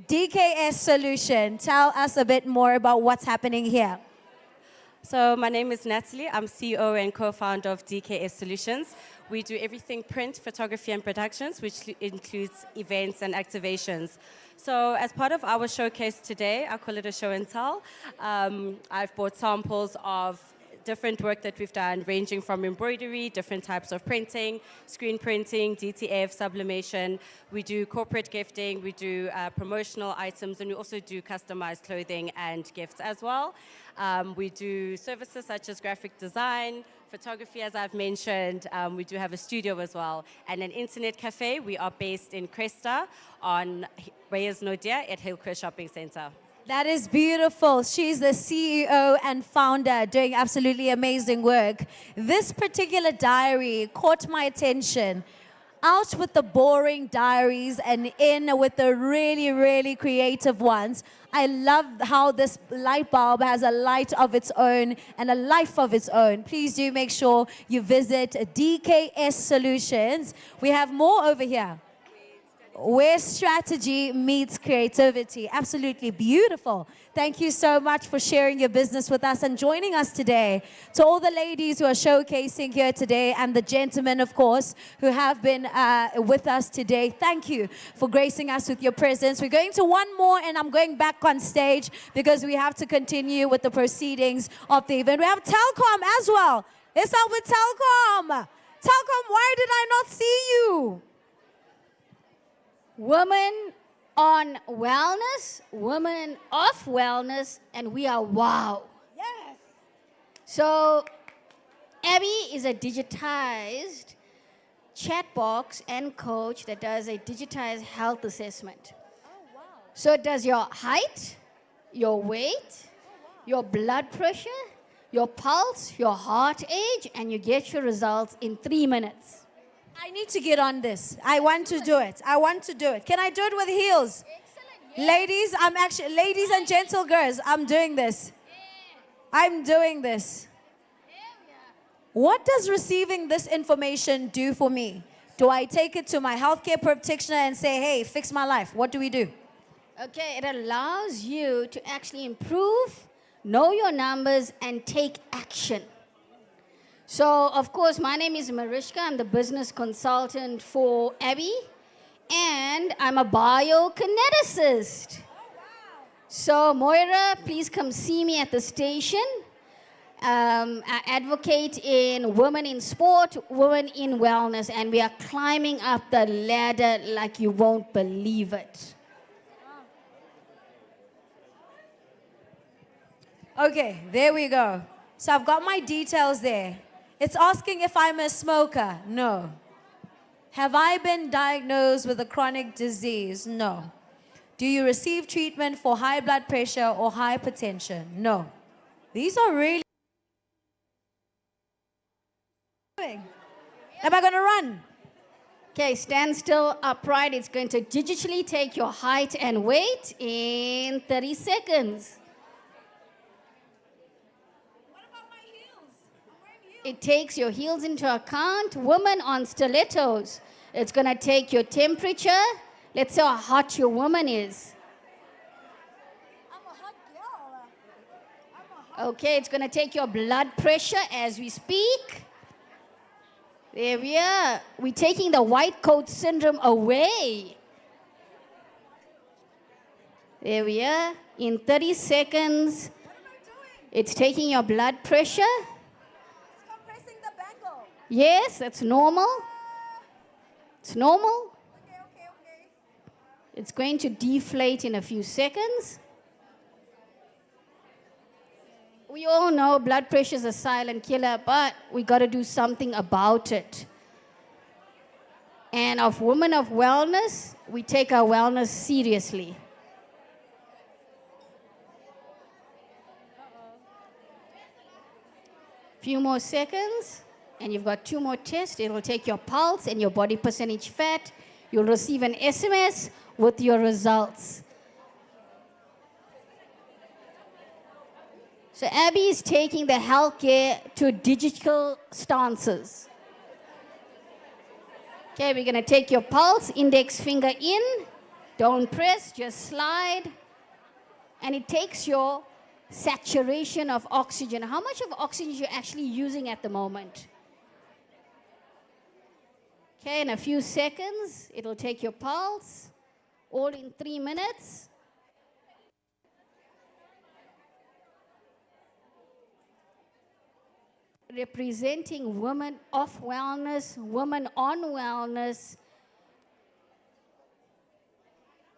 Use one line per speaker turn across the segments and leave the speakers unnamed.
DKS Solution, tell us a bit more about what's happening here.
So my name is Natalie. I'm CEO and co-founder of DKS Solutions. We do everything print, photography, and productions, which includes events and activations. So as part of our showcase today, I call it a show and tell, I've brought samples of different work that we've done, ranging from embroidery, different types of printing, screen printing, DTF, sublimation. We do corporate gifting, we do promotional items, and we also do customized clothing and gifts as well. We do services such as graphic design, photography, as I've mentioned. We do have a studio as well, and an internet cafe. We are based in Cresta on Reyes Nodia at Hillcrest Shopping Center.
That is beautiful. She's the CEO and founder, doing absolutely amazing work. This particular diary caught my attention. Out with the boring diaries and in with the really, really creative ones. I love how this light bulb has a light of its own and a life of its own. Please do make sure you visit DKS Solutions. We have more over here, where strategy meets creativity. Absolutely beautiful. Thank you so much for sharing your business with us and joining us today. To all the ladies who are showcasing here today and the gentlemen, of course, who have been with us today, thank you for gracing us with your presence. We're going to one more and I'm going back on stage because we have to continue with the proceedings of the event. We have Telkom as well. Let's start with Telkom. Telkom, why did I not see you?
Women on wellness, women of wellness, and we are wow.
Yes.
So Abby is a digitized chat box and coach that does a digitized health assessment.
Oh, wow.
So it does your height, your weight, your blood pressure, your pulse, your heart age, and you get your results in 3 minutes.
I need to get on this. I want to do it. I want to do it. Can I do it with heels?
Excellent. Yeah.
Ladies and gentle girls, I'm doing this. I'm doing this. What does receiving this information do for me? Do I take it to my healthcare practitioner and say, hey, fix my life? What do we do?
Okay, it allows you to actually improve, know your numbers, and take action. So, of course, my name is Mariska. I'm the business consultant for Abby, and I'm a biokineticist. So, Moira, please come see me at the station. I advocate in women in sport, women in wellness, and we are climbing up the ladder like you won't believe it.
Okay, there we go. So I've got my details there. It's asking if I'm a smoker. No. Have I been diagnosed with a chronic disease? No. Do you receive treatment for high blood pressure or hypertension? No. These are really... Am I going to run?
Okay, stand still upright. It's going to digitally take your height and weight in 30 seconds. It takes your heels into account. Woman on stilettos. It's going to take your temperature. Let's see how hot your woman is.
I'm a hot girl.
Okay, it's going to take your blood pressure as we speak. There we are. We're taking the white coat syndrome away. There we are. In 30 seconds,
What am I doing?
it's taking your blood pressure.
It's compressing the bangle.
Yes, that's normal. It's normal.
Okay.
It's going to deflate in a few seconds. We all know blood pressure is a silent killer, but we got to do something about it. And of women of wellness, we take our wellness seriously. Few more seconds, and you've got 2 more tests. It'll take your pulse and your body percentage fat. You'll receive an SMS with your results. So Abby is taking the healthcare to digital stances. Okay, we're going to take your pulse, index finger in. Don't press, just slide. And it takes your saturation of oxygen. How much of oxygen you're actually using at the moment? Okay, in a few seconds, it'll take your pulse, all in 3 minutes. Representing women of wellness, women on wellness,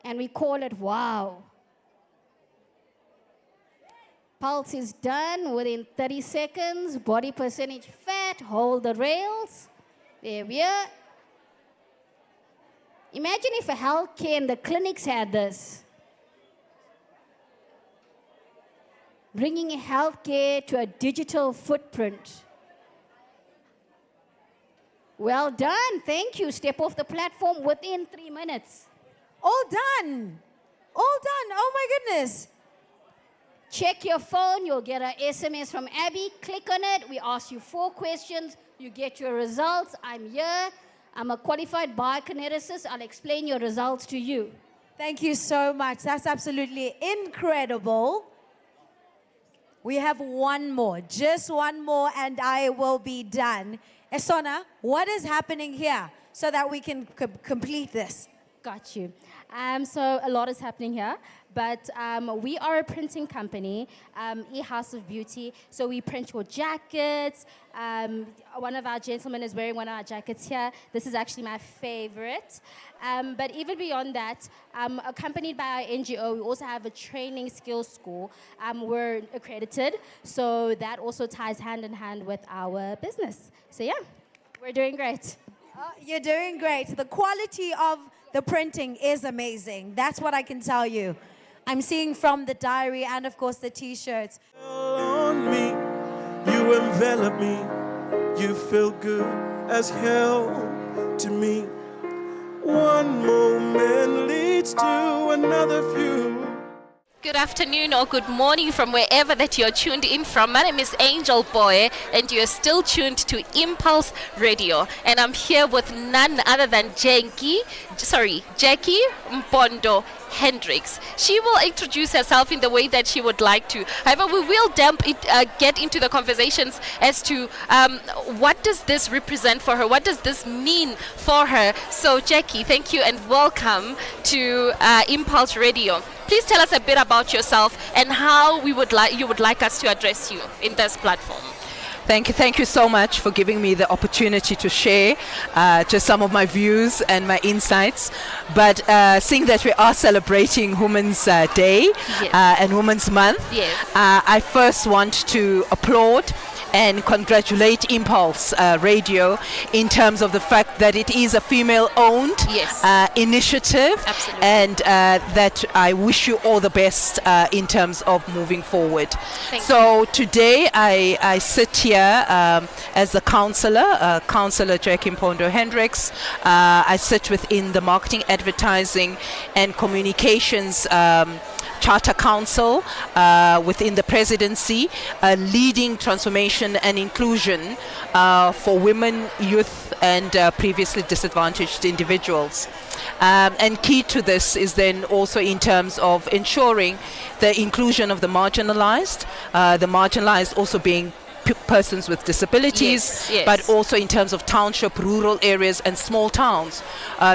and we call it WOW. Pulse is done within 30 seconds, body percentage fat, hold the rails. There we are. Imagine if a healthcare and the clinics had this. Bringing healthcare to a digital footprint. Well done, thank you. Step off the platform within 3 minutes.
All done. All done. Oh my goodness.
Check your phone, you'll get an SMS from Abby. Click on it, we ask you 4 questions. You get your results. I'm here. I'm a qualified biokineticist. I'll explain your results to you.
Thank you so much. That's absolutely incredible. We have one more, just one more, and I will be done. Esona, what is happening here so that we can complete this?
Got you. So a lot is happening here, but we are a printing company, e-House of Beauty. So we print your jackets. One of our gentlemen is wearing one of our jackets here. This is actually my favorite. But even beyond that, accompanied by our NGO, we also have a training skills school. We're accredited, so that also ties hand in hand with our business. So yeah, we're doing great.
You're doing great. The quality of the printing is amazing. That's what I can tell you. I'm seeing from the diary and, of course, the T-shirts.
On me, you envelop me. You feel good as hell to me. One moment leads to another few.
Good afternoon or good morning from wherever that you're tuned in from. My name is Angel Boy and you're still tuned to Impulse Radio. And I'm here with none other than Jackie Mpondo Hendricks. She will introduce herself in the way that she would like to. However, we will get into the conversations as to what does this represent for her? What does this mean for her? So Jackie, thank you and welcome to Impulse Radio. Please tell us a bit about yourself and how you would like us to address you in this platform.
Thank you so much for giving me the opportunity to share just some of my views and my insights. But seeing that we are celebrating Women's Day
Yes.
And Women's Month,
Yes.
I first want to applaud and congratulate Impulse Radio in terms of the fact that it is a female-owned
Yes.
initiative.
Absolutely.
And that I wish you all the best in terms of moving forward. So today I sit here as the Councillor Jackie Mpondo Hendricks. I sit within the Marketing, Advertising and Communications Charter Council within the presidency, leading transformation and inclusion for women, youth and previously disadvantaged individuals. And key to this is then also in terms of ensuring the inclusion of the marginalized also being persons with disabilities,
Yes.
but also in terms of township, rural areas and small towns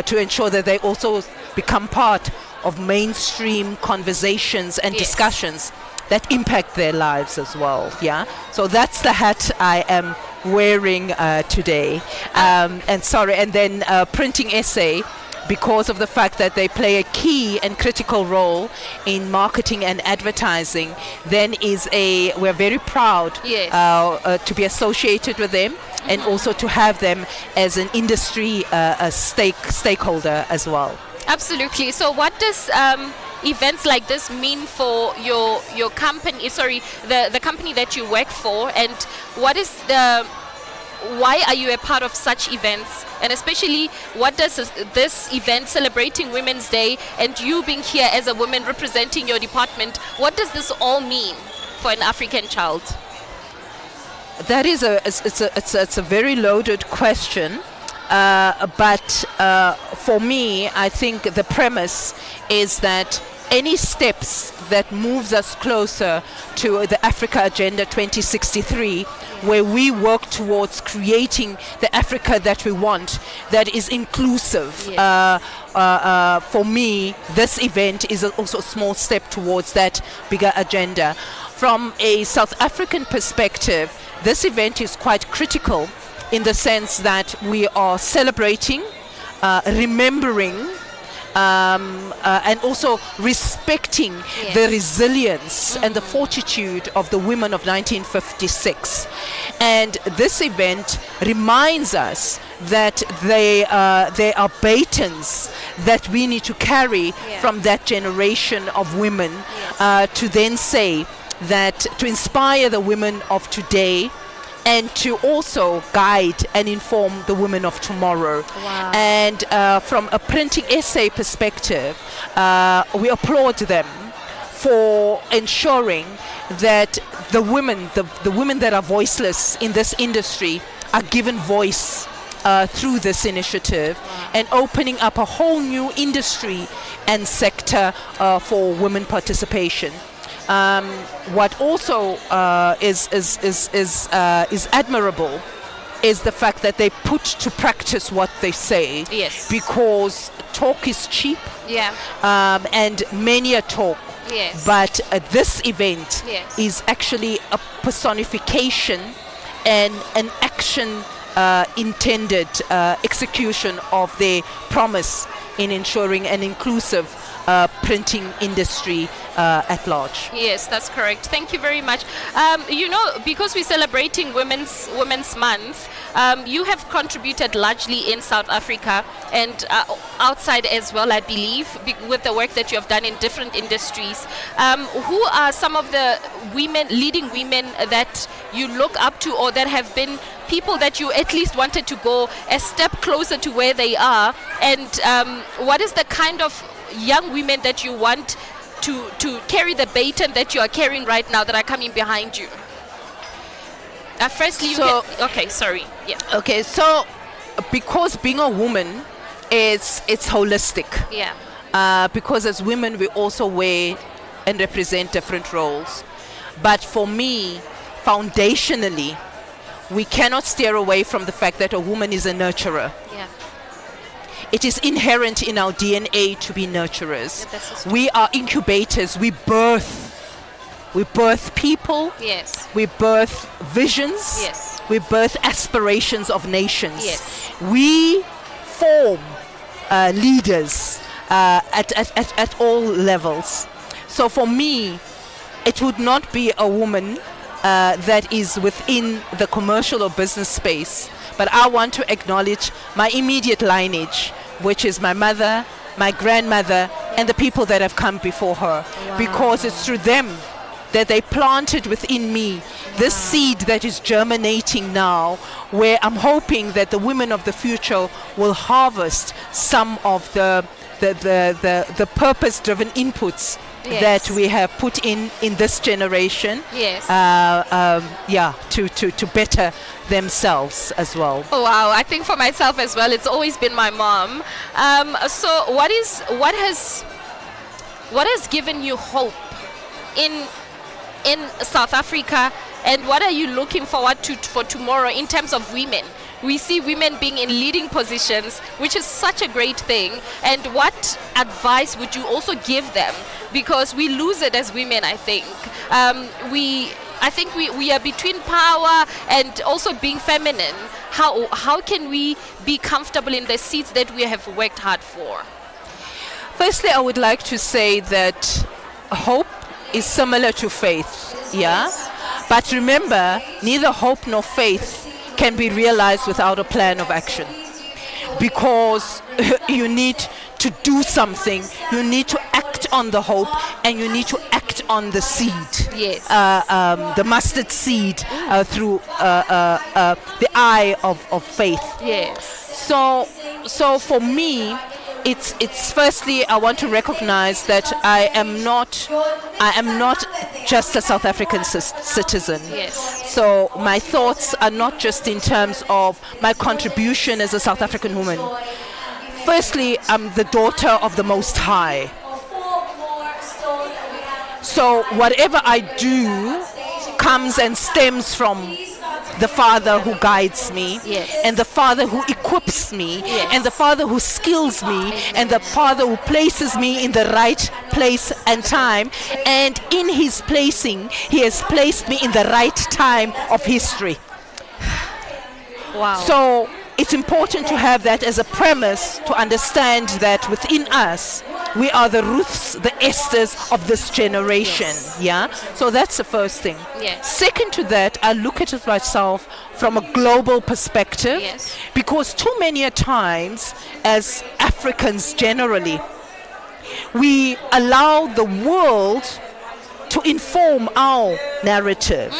to ensure that they also become part of mainstream conversations and
Yes.
discussions that impact their lives as well. Yeah, so that's the hat I am wearing today. And then printing essay, because of the fact that they play a key and critical role in marketing and advertising, then we're very proud
Yes.
to be associated with them and also to have them as an industry stakeholder as well.
Absolutely. So what does events like this mean for your company, the company that you work for, and why are you a part of such events? And especially, what does this event celebrating Women's Day and you being here as a woman representing your department, what does this all mean for an African child?
That is it's a very loaded question. But for me, I think the premise is that any steps that moves us closer to the Africa Agenda 2063, where we work towards creating the Africa that we want, that is inclusive. For me, this event is also a small step towards that bigger agenda. From a South African perspective, this event is quite critical in the sense that we are celebrating, remembering, and also respecting the resilience and the fortitude of the women of 1956. And this event reminds us that they are batons that we need to carry from that generation of women, to then say that to inspire the women of today and to also guide and inform the women of tomorrow.
Wow.
And from a printing essay perspective, we applaud them for ensuring that the women that are voiceless in this industry are given voice through this initiative, and opening up a whole new industry and sector for women participation. What also is admirable is the fact that they put to practice what they say.
Yes.
Because talk is cheap.
Yeah.
And many a talk.
Yes.
But this event
Yes.
is actually a personification and an action intended execution of their promise in ensuring an inclusive printing industry at large.
Yes, that's correct. Thank you very much. Because we're celebrating Women's Month, you have contributed largely in South Africa and outside as well, I believe, with the work that you have done in different industries. Who are some of the leading women that you look up to, or that have been people that you at least wanted to go a step closer to where they are? And what is the kind of young women that you want to carry the baton that you are carrying right now, that are coming behind you? Firstly, okay, sorry. Yeah.
Okay, so because being a woman it's holistic.
Yeah.
Because as women we also wear and represent different roles. But for me, foundationally, we cannot steer away from the fact that a woman is a nurturer.
Yeah.
It is inherent in our DNA to be nurturers.
Yeah,
we are incubators. We birth people.
Yes.
We birth visions.
Yes.
We birth aspirations of nations.
Yes.
We form leaders at all levels. So for me, it would not be a woman that is within the commercial or business space, but I want to acknowledge my immediate lineage, which is my mother, my grandmother, and the people that have come before her. Wow. Because it's through them that they planted within me this seed that is germinating now, where I'm hoping that the women of the future will harvest some of the purpose-driven inputs. Yes. That we have put in this generation.
Yes.
To better themselves as well.
Oh wow! I think for myself as well, it's always been my mom. So what has given you hope in South Africa, and what are you looking forward to for tomorrow in terms of women? We see women being in leading positions, which is such a great thing. And what advice would you also give them? Because we lose it as women, I think. I think we are between power and also being feminine. How can we be comfortable in the seats that we have worked hard for?
Firstly, I would like to say that hope is similar to faith, yeah? But remember, neither hope nor faith can be realized without a plan of action, because you need to do something. You need to act on the hope, and you need to act on the seed.
Yes.
The mustard seed through the eye of faith.
Yes.
So for me, it's firstly I want to recognize that I am not just a South African citizen.
Yes.
So my thoughts are not just in terms of my contribution as a South African woman. Firstly, I'm the daughter of the Most High. So whatever I do comes and stems from the Father who guides me,
Yes.
and the Father who equips me,
Yes.
and the Father who skills me, and the Father who places me in the right place and time. And in His placing, He has placed me in the right time of history.
Wow.
So it's important to have that as a premise to understand that within us, we are the Ruths, the Esthers of this generation.
Yes.
Yeah. So that's the first thing.
Yes.
Second to that, I look at it myself from a global perspective,
Yes.
because too many a times, as Africans generally, we allow the world to inform our narrative.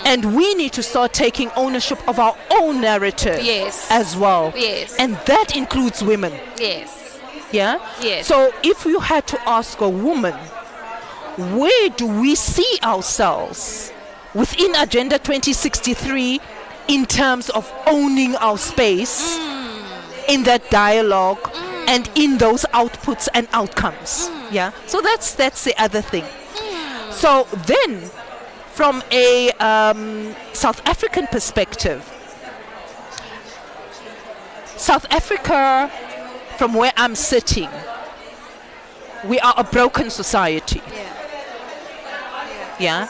And we need to start taking ownership of our own narrative
Yes.
as well.
Yes.
And that includes women.
Yes.
Yeah?
Yes.
So if you had to ask a woman, where do we see ourselves within Agenda 2063 in terms of owning our space in that dialogue and in those outputs and outcomes? Yeah. So that's the other thing. So then, from a South African perspective, South Africa, from where I'm sitting, we are a broken society. Yeah.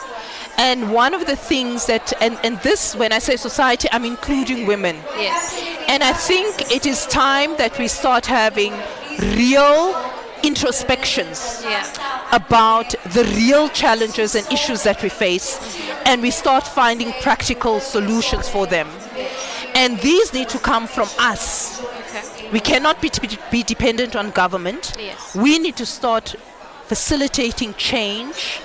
And one of the things that, and this, when I say society, I'm including women.
Yes.
And I think it is time that we start having real introspections
Yeah.
about the real challenges and issues that we face, and we start finding practical solutions for them. And these need to come from us.
Okay.
We cannot be dependent on government.
Yes.
We need to start facilitating change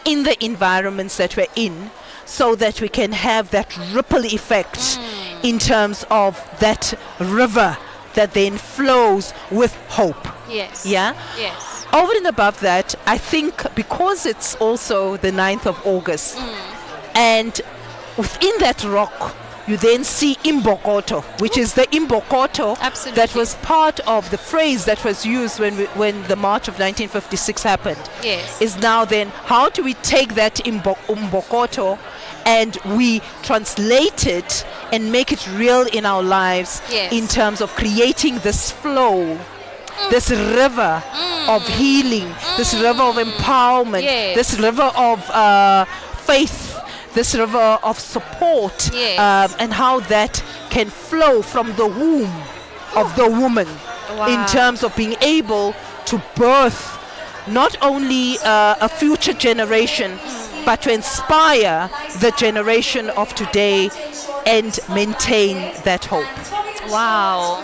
in the environments that we're in, so that we can have that ripple effect in terms of that river that then flows with hope.
Yes.
Yeah?
Yes.
Over and above that, I think because it's also the 9th of August, and within that rock, you then see Imbokoto, which is the Imbokoto
Absolutely.
that was part of the phrase that was used when the March of 1956 happened.
Yes.
Is now then, how do we take that Imbokoto and we translate it and make it real in our lives,
Yes.
in terms of creating this flow, this river of healing, this river of empowerment,
Yes.
this river of faith, this river of support,
Yes.
and how that can flow from the womb of the woman in
Wow.
terms of being able to birth not only a future generation, but to inspire the generation of today and maintain that hope.
Wow.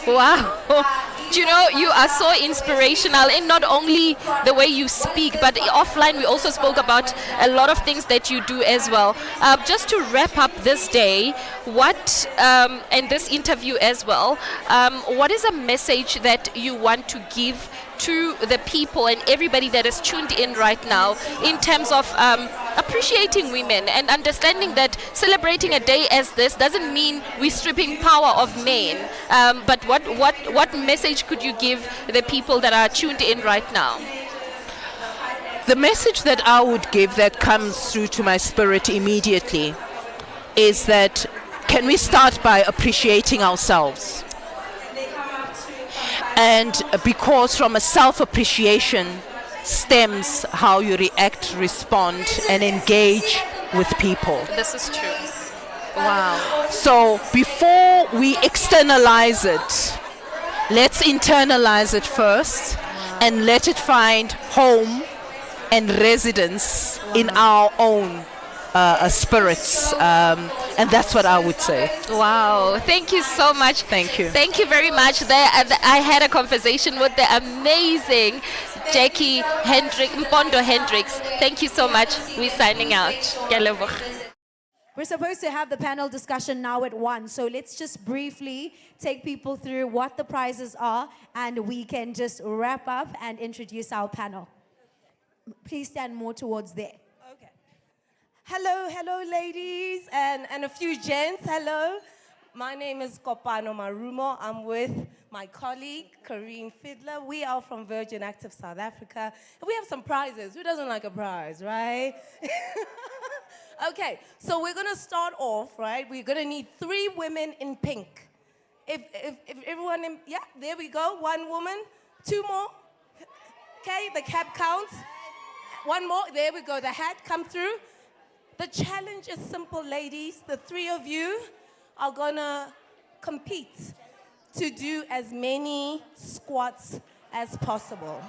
Wow. You know, you are so inspirational in not only the way you speak, but offline we also spoke about a lot of things that you do as well. Just to wrap up this day, what, and this interview as well, what is a message that you want to give to the people and everybody that is tuned in right now in terms of appreciating women and understanding that celebrating a day as this doesn't mean we're stripping power of men, but what message could you give the people that are tuned in right now?
The message that I would give that comes through to my spirit immediately is that, can we start by appreciating ourselves? And because from a self-appreciation stems how you react, respond, and engage with people.
This is true. Wow.
So before we externalize it, let's internalize it first and let it find home and residence in our own spirits. And that's what I would say.
Wow. Thank you so much.
Thank you.
Thank you very much. There, I had a conversation with the amazing Jackie Mpondo Hendricks. Thank you so much. We're signing out. Ke a leboga.
We're supposed to have the panel discussion now at 1, so let's just briefly take people through what the prizes are, and we can just wrap up and introduce our panel. Please stand more towards there.
Okay. Hello, ladies, and a few gents. Hello. My name is Kopano Marumo. I'm with my colleague, Karine Fiddler. We are from Virgin Active South Africa. And we have some prizes. Who doesn't like a prize, right? Okay, so we're going to start off, right? We're going to need 3 women in pink. If everyone in, yeah, there we go. 1 woman, 2 more. Okay, the cap counts. 1 more, there we go. The hat come through. The challenge is simple, ladies. The 3 of you are gonna compete to do as many squats as possible.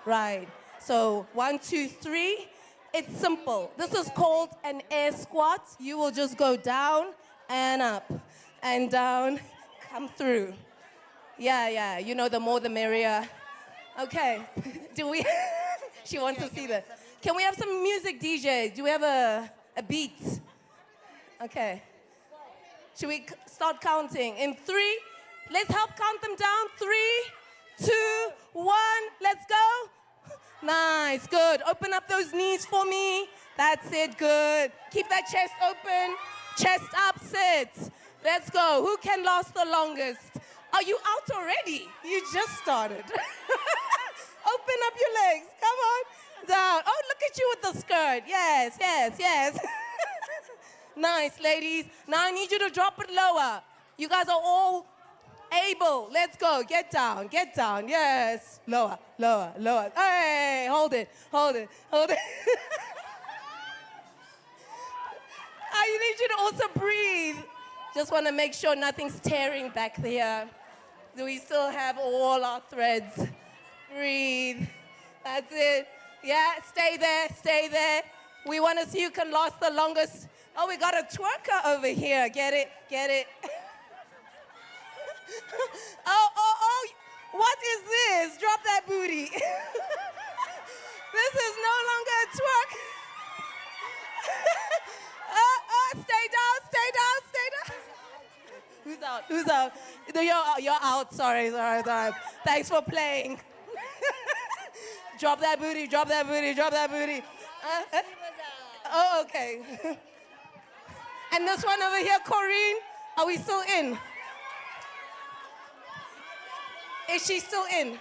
Right, so 1, 2, 3. It's simple. This is called an air squat. You will just go down and up and down, come through. Yeah, you know, the more the merrier. Okay, do we, she wants to see that. Can we have some music, DJ? Do we have a beat? Okay. Should we start counting? In 3, let's help count them down. 3, 2, 1, let's go. Nice, good. Open up those knees for me. That's it, good. Keep that chest open. Chest up, sit. Let's go. Who can last the longest? Are you out already? You just started. Open up your legs. Come on. Down. Oh, look at you with the skirt. Yes. Nice, ladies. Now I need you to drop it lower. You guys are all able. Let's go. Get down. Yes. Lower. Hey, hold it. I need you to also breathe. Just want to make sure nothing's tearing back there. Do we still have all our threads? Breathe. That's it. Yeah, stay there. We want to see who can last the longest. Oh, we got a twerker over here. Get it. Oh, what is this? Drop that booty. This is no longer a twerk. Stay down. Who's out? You're out. Sorry. Thanks for playing. Drop that booty. Oh, okay. And this one over here, Corinne, are we still in? Is she still in?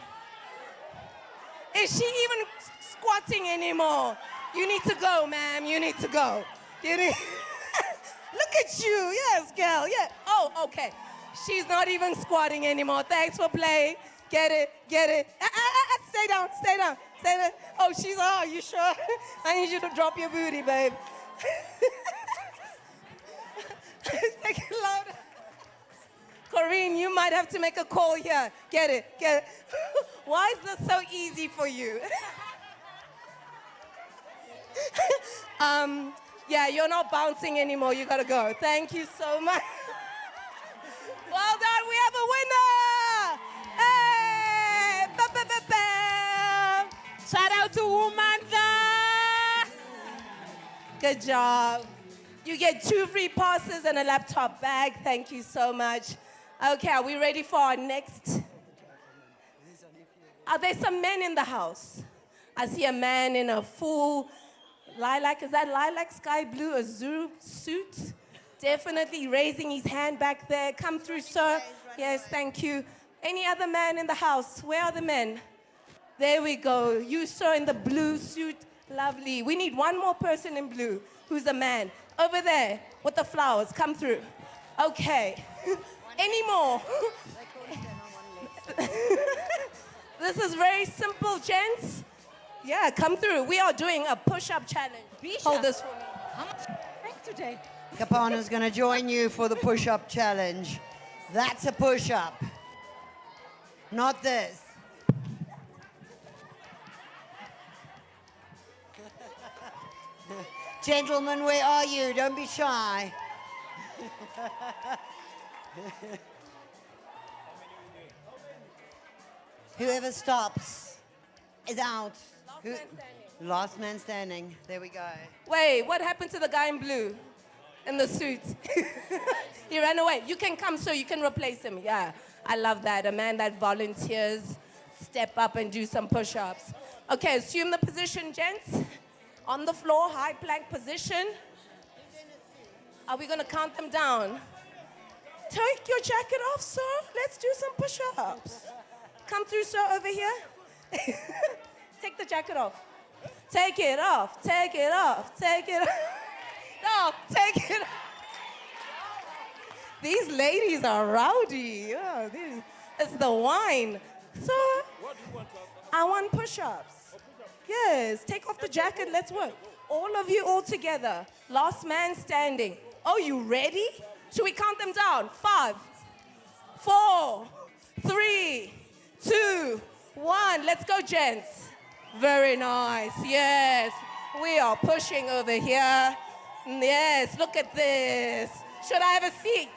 Is she even squatting anymore? You need to go, ma'am. You need to go. Look at you. Yes, girl. Yeah. Oh, okay. She's not even squatting anymore. Thanks for playing. Get it. Stay down. Oh, are you sure? I need you to drop your booty, babe. Take it louder. Corinne, you might have to make a call here. Get it. Why is this so easy for you? Yeah, you're not bouncing anymore. You gotta go. Thank you so much. Well done. We have a winner. Hey! Ba-ba-ba-bam. Shout out to Womanda. Good job. You get 2 free passes and a laptop bag. Thank you so much. Okay, are we ready for our next? Are there some men in the house? I see a man in a full lilac. Is that lilac, sky blue, azure suit? Definitely raising his hand back there. Come through, sir. Yes, thank you. Any other man in the house? Where are the men? There we go. You, sir, in the blue suit. Lovely. We need 1 more person in blue. Who's a man? Over there with the flowers. Come through. Okay. Any more? This is very simple, gents. Yeah, come through. We are doing a push-up challenge. Hold this for me.
How much drink today?
Kapana's going to join you for the push-up challenge. That's a push-up. Not this. Gentlemen, where are you? Don't be shy. Whoever stops is out. Last man standing. There we go.
Wait, what happened to the guy in blue? in the suit. He ran away. You can come, so you can replace him. Yeah, I love that. A man that volunteers, step up and do some push-ups. Okay, assume the position, gents. On the floor, high plank position. Are we gonna count them down? Take your jacket off, sir. Let's do some push-ups. Come through, sir, over here. Take the jacket off. Take it off, take it off, take it off. No, take it off. These ladies are rowdy. Oh, it's the wine. So, I want push-ups. Yes, take off the jacket, let's work. All of you all together. Last man standing. Oh, you ready? Should we count them down? 5, 4, 3, 2, 1. Let's go, gents. Very nice. Yes. We are pushing over here. Yes, look at this. Should I have a seat?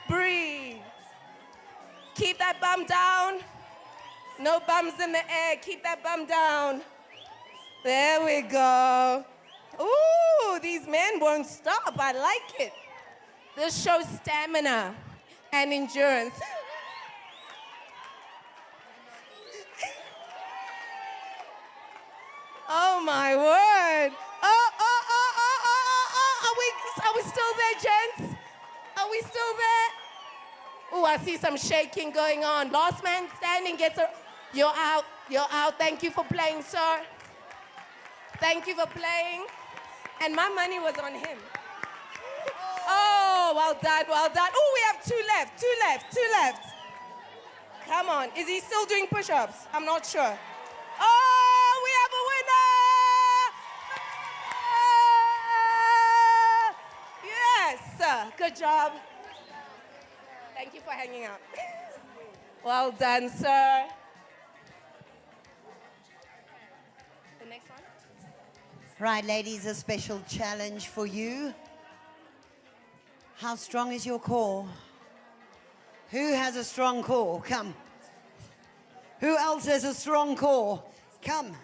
Breathe. Keep that bum down. No bums in the air. Keep that bum down. There we go. Ooh, these men won't stop. I like it. This shows stamina and endurance. Oh my word. Are we still there, gents? Are we still there? Ooh, I see some shaking going on. Last man standing gets a... You're out. You're out. Thank you for playing, sir. Thank you for playing. And my money was on him. Oh, well done, well done. Oh, we have 2 left, 2 left, 2 left. Come on. Is he still doing push-ups? I'm not sure. Oh, we have a winner! Yes, good job. Thank you for hanging out. Well done, sir. The next one.
Right, ladies, a special challenge for you. How strong is your core? Who has a strong core? Come. Who else has a strong core? Come.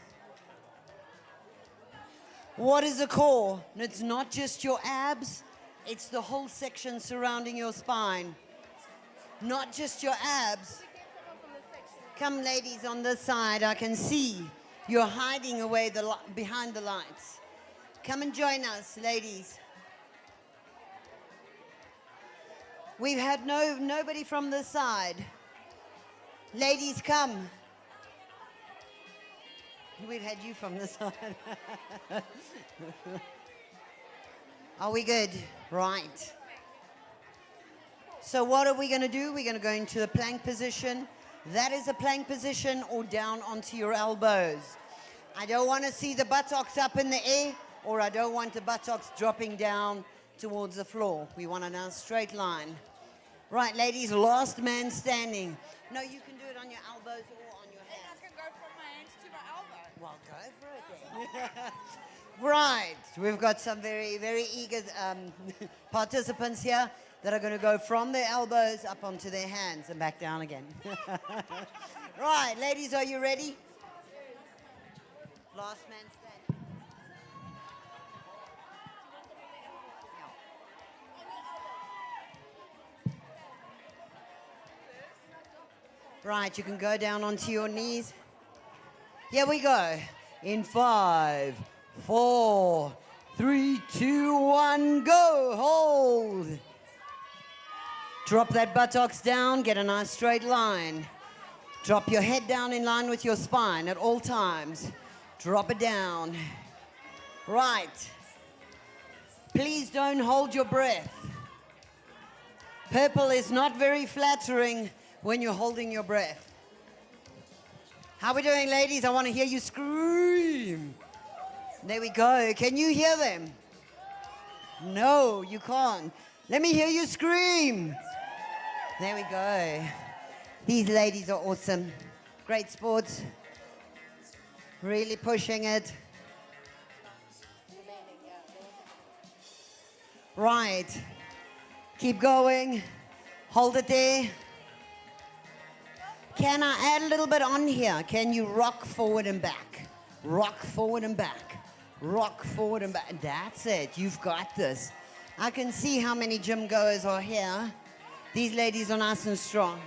What is a core? It's not just your abs, it's the whole section surrounding your spine. Not just your abs. Come, ladies, on this side. I can see you're hiding away behind the lights. Come and join us, ladies. We've had nobody from this side. Ladies, come. We've had you from this side. Are we good? Right. So what are we going to do? We're going to go into the plank position. That is a plank position, or down onto your elbows. I don't want to see the buttocks up in the air, or I don't want the buttocks dropping down towards the floor. We want a nice straight line. Right, ladies, last man standing. No, you can do it on your elbows or on your hands.
I can go from my hands to my elbow.
Well, go for it then. Right, we've got some very, very eager participants here that are going to go from their elbows up onto their hands and back down again. Right, ladies, are you ready? Last man standing. Right, you can go down onto your knees. Here we go. In 5, 4, 3, 2, 1, go. Hold. Drop that buttocks down, get a nice straight line. Drop your head down in line with your spine at all times. Drop it down. Right. Please don't hold your breath. Purple is not very flattering when you're holding your breath. How are we doing, ladies? I want to hear you scream. There we go. Can you hear them? No, you can't. Let me hear you scream. There we go. These ladies are awesome. Great sports. Really pushing it. Right. Keep going. Hold it there. Can I add a little bit on here? Can you rock forward and back? Rock forward and back. Rock forward and back. That's it. You've got this. I can see how many gym goers are here. These ladies are nice and strong.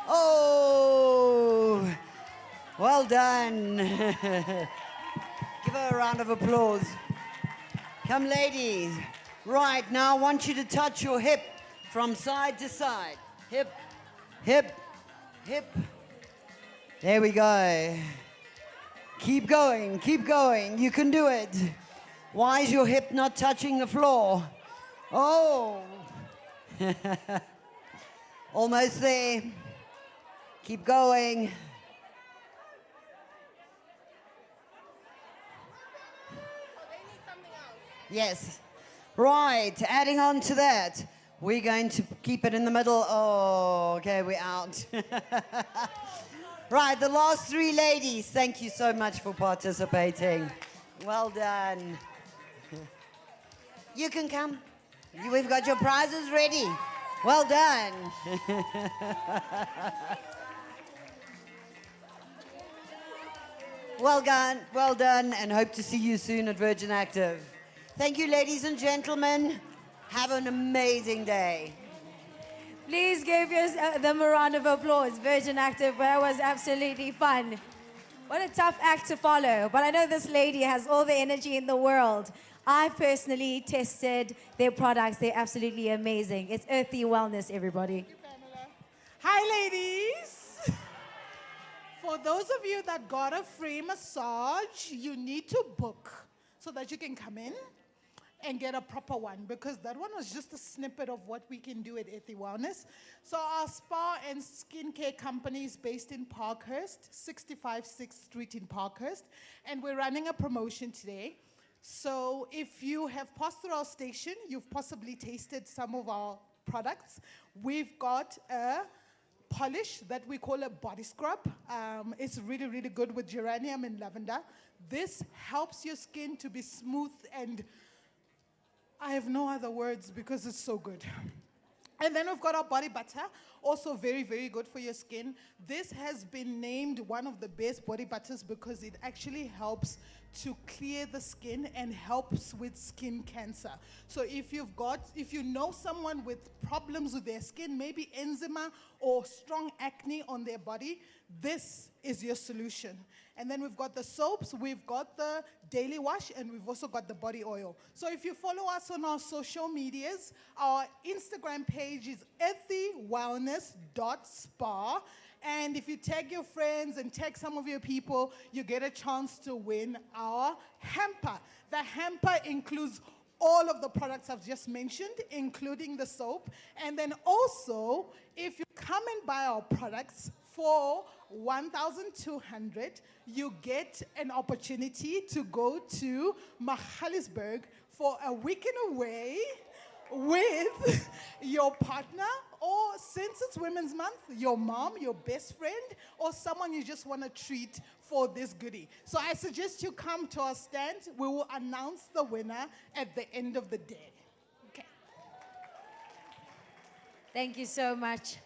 Oh, well done. Give her a round of applause. Come, ladies. Right, now I want you to touch your hip from side to side. Hip, hip, hip. There we go. Keep going, keep going. You can do it. Why is your hip not touching the floor? Oh. Almost there. Keep going. Yes. Right, adding on to that, we're going to keep it in the middle. Oh, okay, we're out. Right, the last three ladies, thank you so much for participating. Well done. You can come. We've got your prizes ready. Well done. Well done, and hope to see you soon at Virgin Active. Thank you, ladies and gentlemen. Have an amazing day.
Please give them a round of applause. Virgin Active, that was absolutely fun. What a tough act to follow. But I know this lady has all the energy in the world. I personally tested their products. They're absolutely amazing. It's Earthy Wellness, everybody.
Thank you, Pamela. Hi, ladies. For those of you that got a free massage, you need to book so that you can come in and get a proper one, because that one was just a snippet of what we can do at Earthy Wellness. So our spa and skincare company is based in Parkhurst, 65 6th Street in Parkhurst, and we're running a promotion today. So if you have passed through our station, you've possibly tasted some of our products. We've got a polish that we call a body scrub. It's really, really good with geranium and lavender. This helps your skin to be smooth, and I have no other words because it's so good. And then we've got our body butter, also very, very good for your skin. This has been named one of the best body butters because it actually helps to clear the skin and helps with skin cancer. So if you know someone with problems with their skin, maybe eczema or strong acne on their body, this is your solution. And then we've got the soaps, we've got the daily wash, and we've also got the body oil. So if you follow us on our social medias, our Instagram page is earthywellness.spa. And if you tag your friends and tag some of your people, you get a chance to win our hamper. The hamper includes all of the products I've just mentioned, including the soap. And then also, if you come and buy our products for 1,200, you get an opportunity to go to Magaliesburg for a weekend away with your partner, or since it's Women's Month, your mom, your best friend, or someone you just want to treat for this goodie. So I suggest you come to our stand. We will announce the winner at the end of the day. Okay.
Thank you so much.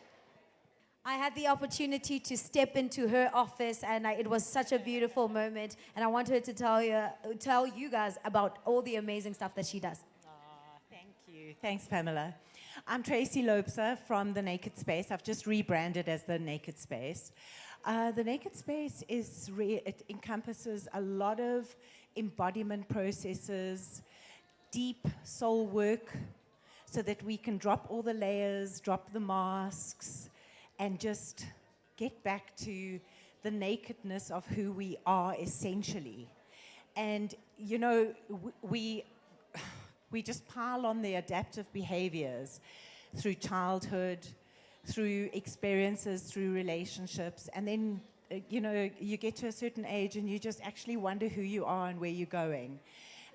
I had the opportunity to step into her office, and it was such a beautiful moment. And I wanted to tell you guys about all the amazing stuff that she does.
Thank you. Thanks, Pamela. I'm Tracy Lopser from The Naked Space. I've just rebranded as The Naked Space. The Naked Space it encompasses a lot of embodiment processes, deep soul work, so that we can drop all the layers, drop the masks, and just get back to the nakedness of who we are essentially. And, you know, we just pile on the adaptive behaviors through childhood, through experiences, through relationships, and then, you get to a certain age and you just actually wonder who you are and where you're going.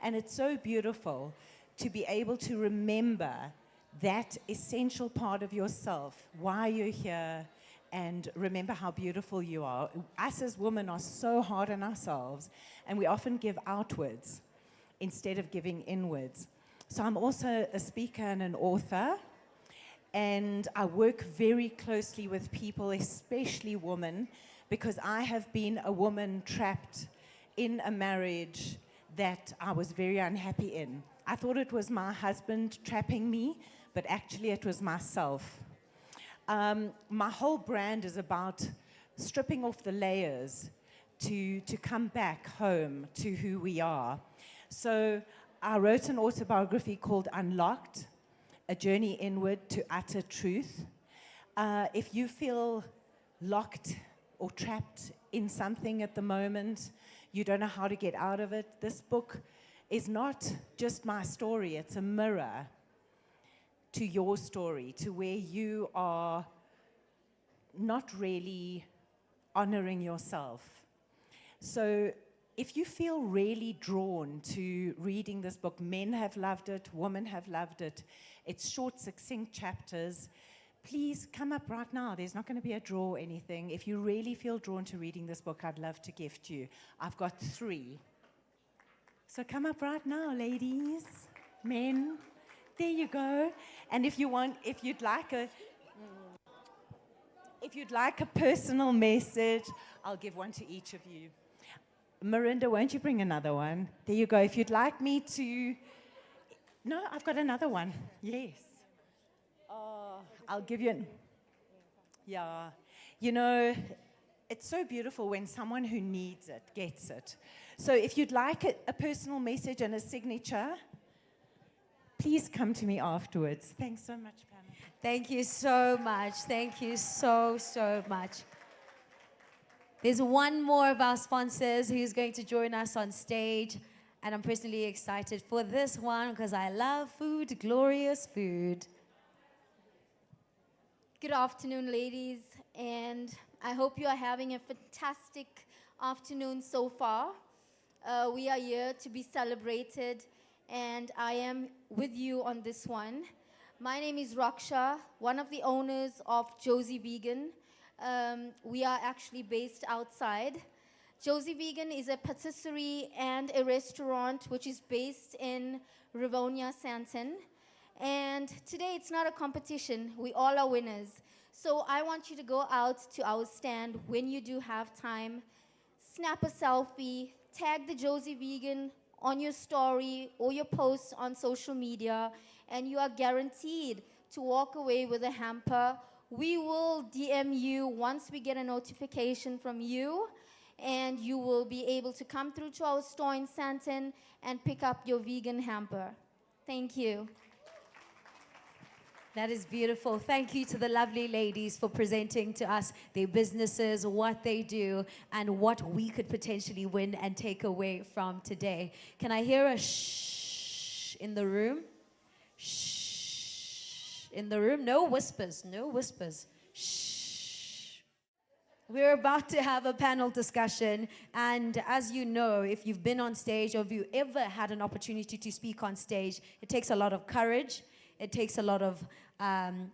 And it's so beautiful to be able to remember that essential part of yourself, why you're here, and remember how beautiful you are. Us as women are so hard on ourselves, and we often give outwards instead of giving inwards. So I'm also a speaker and an author, and I work very closely with people, especially women, because I have been a woman trapped in a marriage that I was very unhappy in. I thought it was my husband trapping me, but actually it was myself. My whole brand is about stripping off the layers to come back home to who we are. So I wrote an autobiography called Unlocked, A Journey Inward to Utter Truth. If you feel locked or trapped in something at the moment, you don't know how to get out of it, this book is not just my story, it's a mirror to your story, to where you are not really honoring yourself. So if you feel really drawn to reading this book, men have loved it, women have loved it. It's short, succinct chapters. Please come up right now. There's not going to be a draw or anything. If you really feel drawn to reading this book, I'd love to gift you. I've got 3. So come up right now, ladies, men. There you go. And if you'd like a personal message, I'll give one to each of you. Marinda, won't you bring another one? There you go. If you'd like me to... No, I've got another one. Yes. Oh, I'll give you an... Yeah. You know, it's so beautiful when someone who needs it gets it. So if you'd like a personal message and a signature, please come to me afterwards. Thanks so much, Pamela.
Thank you so much. Thank you so, so much. There's one more of our sponsors who's going to join us on stage, and I'm personally excited for this one because I love food, glorious food.
Good afternoon, ladies, and I hope you are having a fantastic afternoon so far. We are here to be celebrated, and I am with you on this one. My name is Raksha, one of the owners of Josie Vegan. We are actually based outside. Josie Vegan is a patisserie and a restaurant which is based in Rivonia, Sandton. And today it's not a competition. We all are winners. So I want you to go out to our stand when you do have time, snap a selfie, tag the Josie Vegan on your story or your posts on social media, and you are guaranteed to walk away with a hamper. We will DM you once we get a notification from you, and you will be able to come through to our store in Sandton and pick up your vegan hamper. Thank you.
That is beautiful. Thank you to the lovely ladies for presenting to us their businesses, what they do, and what we could potentially win and take away from today. Can I hear a shh in the room? Shh in the room. No whispers, no whispers. Shh. We're about to have a panel discussion, and as you know, if you've been on stage or if you ever had an opportunity to speak on stage, it takes a lot of courage. It takes a lot of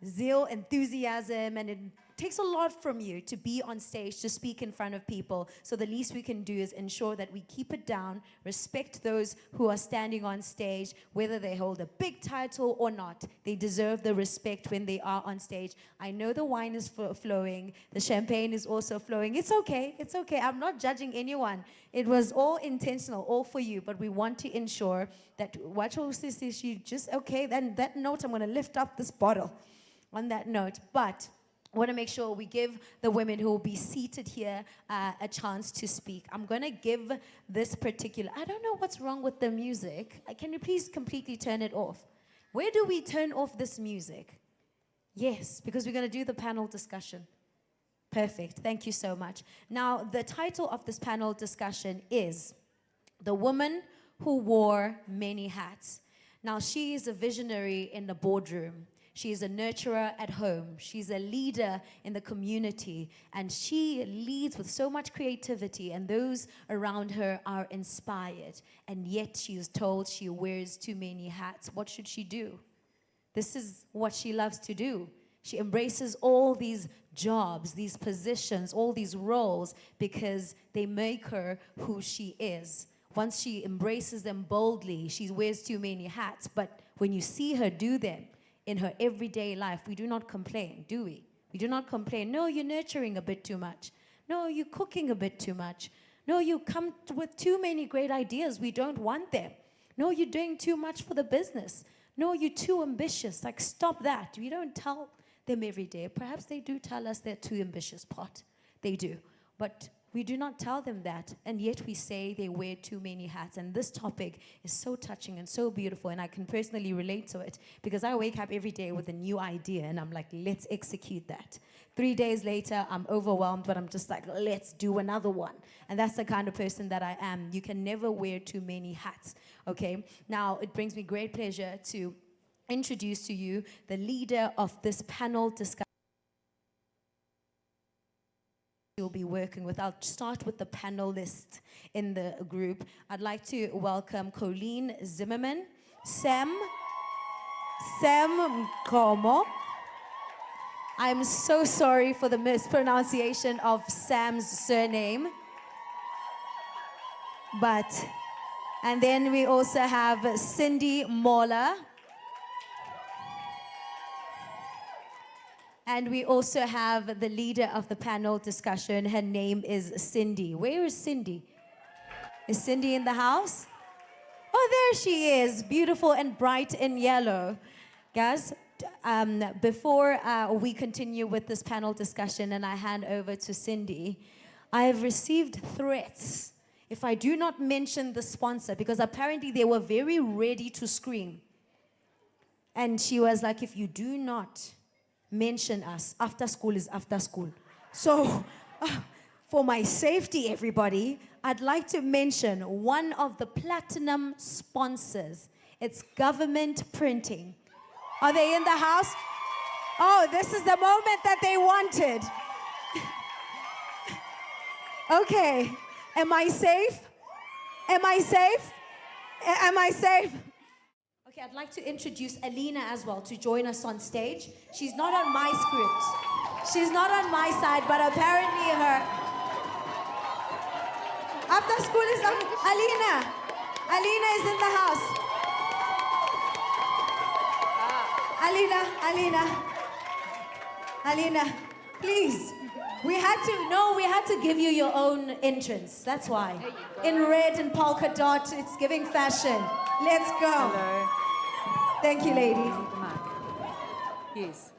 zeal, enthusiasm, and it takes a lot from you to be on stage, to speak in front of people. So the least we can do is ensure that we keep it down, respect those who are standing on stage, whether they hold a big title or not. They deserve the respect when they are on stage. I know the wine is flowing. The champagne is also flowing. It's okay. It's okay. I'm not judging anyone. It was all intentional, all for you, but we want to ensure that, watch your sister, she just, okay, then that note, I'm going to lift up this bottle on that note. But I want to make sure we give the women who will be seated here a chance to speak. I'm going to give this particular, I don't know what's wrong with the music. Can you please completely turn it off? Where do we turn off this music? Yes, because we're going to do the panel discussion. Perfect. Thank you so much. Now, the title of this panel discussion is The Woman Who Wore Many Hats. Now, she is a visionary in the boardroom. She is a nurturer at home. She's a leader in the community. And she leads with so much creativity, and those around her are inspired. And yet she is told she wears too many hats. What should she do? This is what she loves to do. She embraces all these jobs, these positions, all these roles because they make her who she is. Once she embraces them boldly, she wears too many hats. But when you see her do them in her everyday life, we do not complain, do we? We do not complain. No, you're nurturing a bit too much. No, you're cooking a bit too much. No, you come with too many great ideas. We don't want them. No, you're doing too much for the business. No, you're too ambitious. Like, stop that. We don't tell them every day. Perhaps they do tell us they're too ambitious, part. They do. But we do not tell them that, and yet we say they wear too many hats. And this topic is so touching and so beautiful, and I can personally relate to it because I wake up every day with a new idea, and I'm like, let's execute that. 3 days later, I'm overwhelmed, but I'm just like, let's do another one. And that's the kind of person that I am. You can never wear too many hats, okay? Now, it brings me great pleasure to introduce to you the leader of this panel discussion you'll be working with. I'll start with the panelists in the group. I'd like to welcome Colleen Zimmerman, Sam Mkomo. I'm so sorry for the mispronunciation of Sam's surname. And then we also have Cindy Mola. And we also have the leader of the panel discussion. Her name is Cindy. Where is Cindy? Is Cindy in the house? Oh, there she is, beautiful and bright in yellow. Guys, before we continue with this panel discussion and I hand over to Cindy, I have received threats if I do not mention the sponsor, because apparently they were very ready to scream. And she was like, if you do not mention us, after school is after school. So, for my safety, everybody, I'd like to mention one of the platinum sponsors. It's Government Printing. Are they in the house? Oh, this is the moment that they wanted. Okay, am I safe? Am I safe? Am I safe? Okay, I'd like to introduce Alina as well to join us on stage. She's not on my script. She's not on my side, but apparently her... After school is on... Alina. Alina is in the house. Alina, please. We had to give you your own entrance. That's why. In red and polka dot, it's giving fashion. Let's go.
Hello.
Thank you, ladies.
Yes.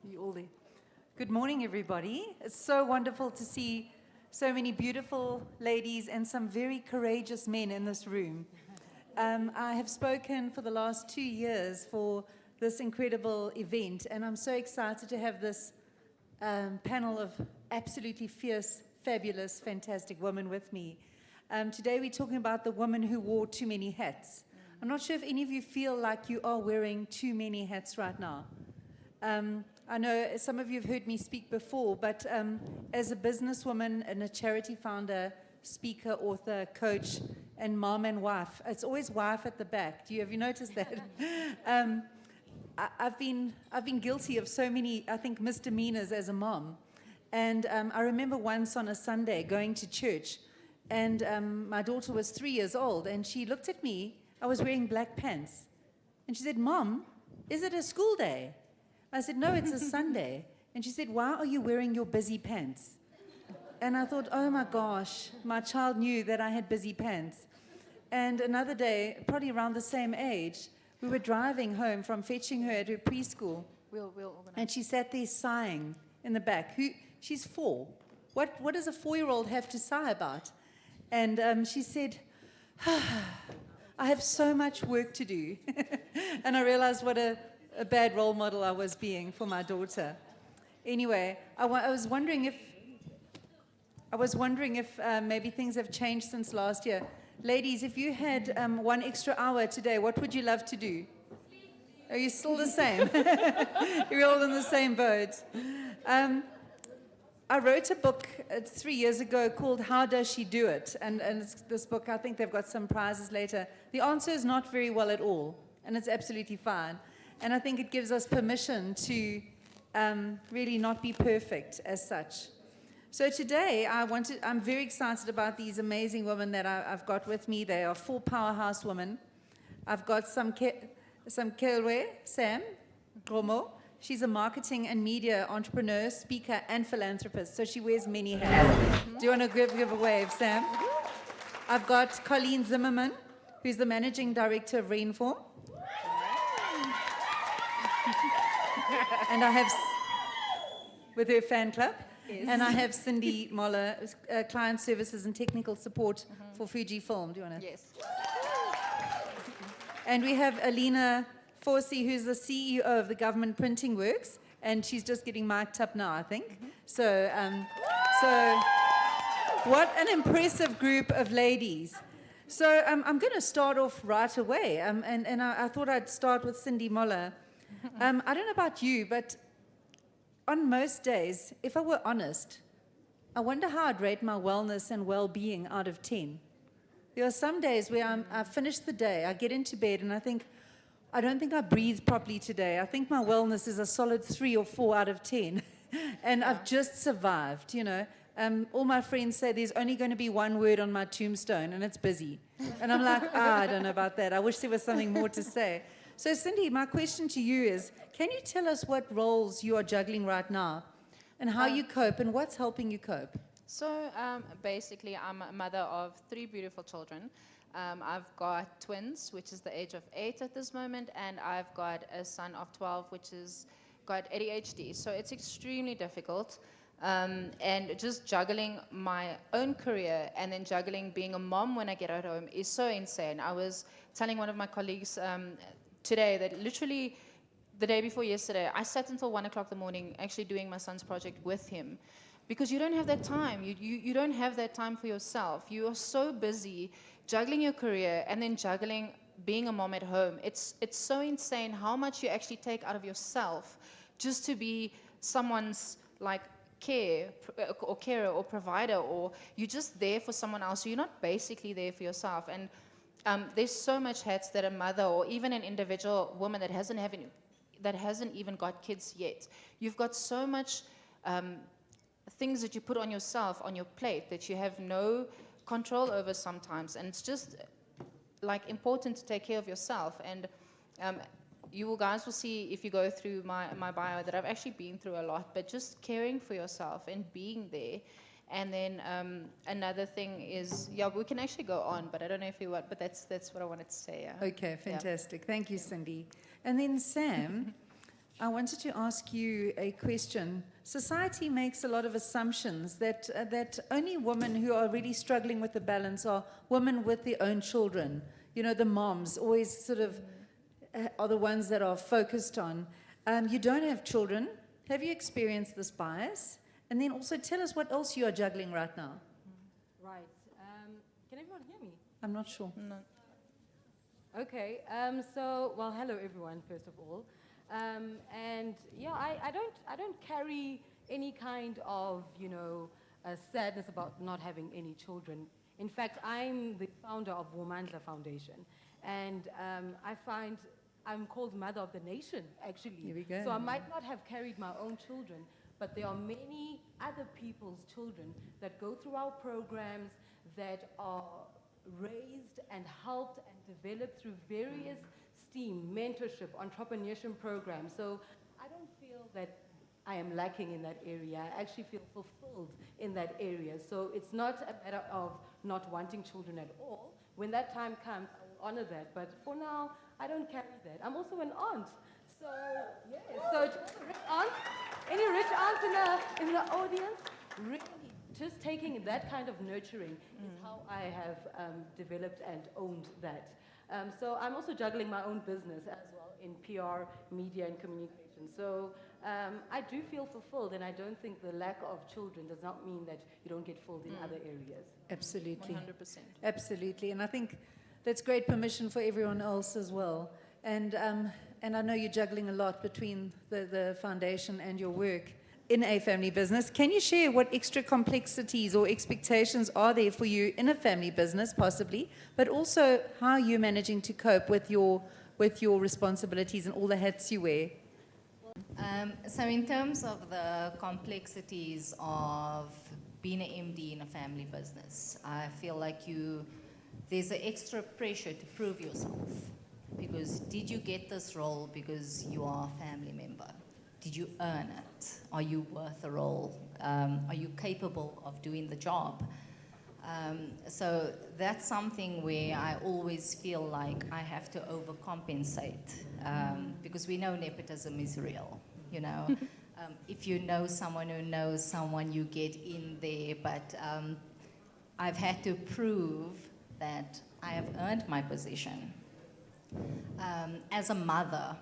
You all there. Good morning, everybody. It's so wonderful to see so many beautiful ladies and some very courageous men in this room. I have spoken for the last 2 years for this incredible event, and I'm so excited to have this panel of absolutely fierce, fabulous, fantastic women with me. Today we're talking about the woman who wore too many hats. I'm not sure if any of you feel like you are wearing too many hats right now. I know some of you have heard me speak before, but as a businesswoman and a charity founder, speaker, author, coach, and mom and wife, it's always wife at the back. Have you noticed that? I've been guilty of so many, I think, misdemeanors as a mom. And I remember once on a Sunday going to church, and my daughter was 3 years old, and she looked at me. I was wearing black pants. And she said, "Mom, is it a school day?" I said, "No, it's a Sunday." And she said, "Why are you wearing your busy pants?" And I thought, oh my gosh, my child knew that I had busy pants. And another day, probably around the same age, we were driving home from fetching her at her preschool. And she sat there sighing in the back. She's 4. What does a 4-year-old have to sigh about? And she said, "I have so much work to do." And I realized what a bad role model I was being for my daughter. Anyway, I was wondering if maybe things have changed since last year. Ladies, if you had 1 extra hour today, what would you love to do? Are you still the same? You're all in the same boat. I wrote a book 3 years ago called How Does She Do It? And this book, I think they've got some prizes later. The answer is not very well at all, and it's absolutely fine. And I think it gives us permission to really not be perfect as such. So today, I'm very excited about these amazing women that I've got with me. They are 4 powerhouse women. I've got some Kelwe, Sam, Romo, She's a marketing and media entrepreneur, speaker, and philanthropist. So she wears many hats. Do you want to give a wave, Sam? I've got Colleen Zimmerman, who's the managing director of Rainform. And I have, with her fan club. Yes. And I have Cindy Moller, client services and technical support for Fujifilm. Do you want to? Yes. And we have Alina Forsey, who's the CEO of the Government Printing Works, and she's just getting mic'd up now, I think. So what an impressive group of ladies. So I'm going to start off right away, and I thought I'd start with Cindy Moller. I don't know about you, but on most days, if I were honest, I wonder how I'd rate my wellness and well-being out of 10. There are some days where I finish the day, I get into bed, and I think, I don't think I breathed properly today. I think my wellness is a solid 3 or 4 out of 10. And I've just survived, you know. All my friends say there's only going to be one word on my tombstone, and it's busy. And I'm like, I don't know about that. I wish there was something more to say. So, Cindy, my question to you is, can you tell us what roles you are juggling right now and how you cope and what's helping you cope?
So, basically, I'm a mother of 3 beautiful children. I've got twins, which is the age of 8 at this moment, and I've got a son of 12, which is got ADHD. So it's extremely difficult. And just juggling my own career and then juggling being a mom when I get at home is so insane. I was telling one of my colleagues today that literally the day before yesterday, I sat until 1 o'clock in the morning actually doing my son's project with him. Because you don't have that time. You don't have that time for yourself. You are so busy juggling your career and then juggling being a mom at home. It's so insane how much you actually take out of yourself just to be someone's like carer or provider, or you're just there for someone else. So you're not basically there for yourself. And there's so much hats that a mother or even an individual woman that hasn't even got kids yet. You've got so much things that you put on yourself, on your plate, that you have no control over sometimes. And it's just like important to take care of yourself. And you guys will see if you go through my bio that I've actually been through a lot, but just caring for yourself and being there. And then another thing is, yeah, we can actually go on, but I don't know if you want, but that's what I wanted to say. Yeah.
Okay, fantastic. Yeah. Thank you, Cindy. And then Sam, I wanted to ask you a question. Society makes a lot of assumptions that only women who are really struggling with the balance are women with their own children. You know, the moms always sort of are the ones that are focused on. You don't have children. Have you experienced this bias? And then also tell us what else you are juggling right now.
Right. Can everyone hear me?
I'm not sure.
No. Okay. Well, hello everyone, first of all. And yeah, I don't carry any kind of, sadness about not having any children. In fact, I'm the founder of Womandla Foundation. And I find I'm called Mother of the Nation, actually.
Here we go.
So I might not have carried my own children, but there are many other people's children that go through our programs that are raised and helped and developed through various STEAM, mentorship, entrepreneurship programs. So I don't feel that I am lacking in that area. I actually feel fulfilled in that area. So it's not a matter of not wanting children at all. When that time comes, I will honor that. But for now, I don't carry that. I'm also an aunt. So, yes. So to all the rich aunts, any rich aunts in the audience, really, just taking that kind of nurturing is how I have developed and owned that. So I'm also juggling my own business as well in PR, media, and communication. So I do feel fulfilled, and I don't think the lack of children does not mean that you don't get filled in other areas.
Absolutely.
100%.
Absolutely. And I think that's great permission for everyone else as well. And I know you're juggling a lot between the foundation and your work in a family business. Can you share what extra complexities or expectations are there for you in a family business, possibly, but also how you're managing to cope with your responsibilities and all the hats you wear?
So in terms of the complexities of being an MD in a family business, I feel like there's an extra pressure to prove yourself. Because did you get this role because you are a family member? did you earn it? Are you worth a role? Are you capable of doing the job? So that's something where I always feel like I have to overcompensate because we know nepotism is real, you know. If you know someone who knows someone, you get in there, but I've had to prove that I have earned my position. As a mother,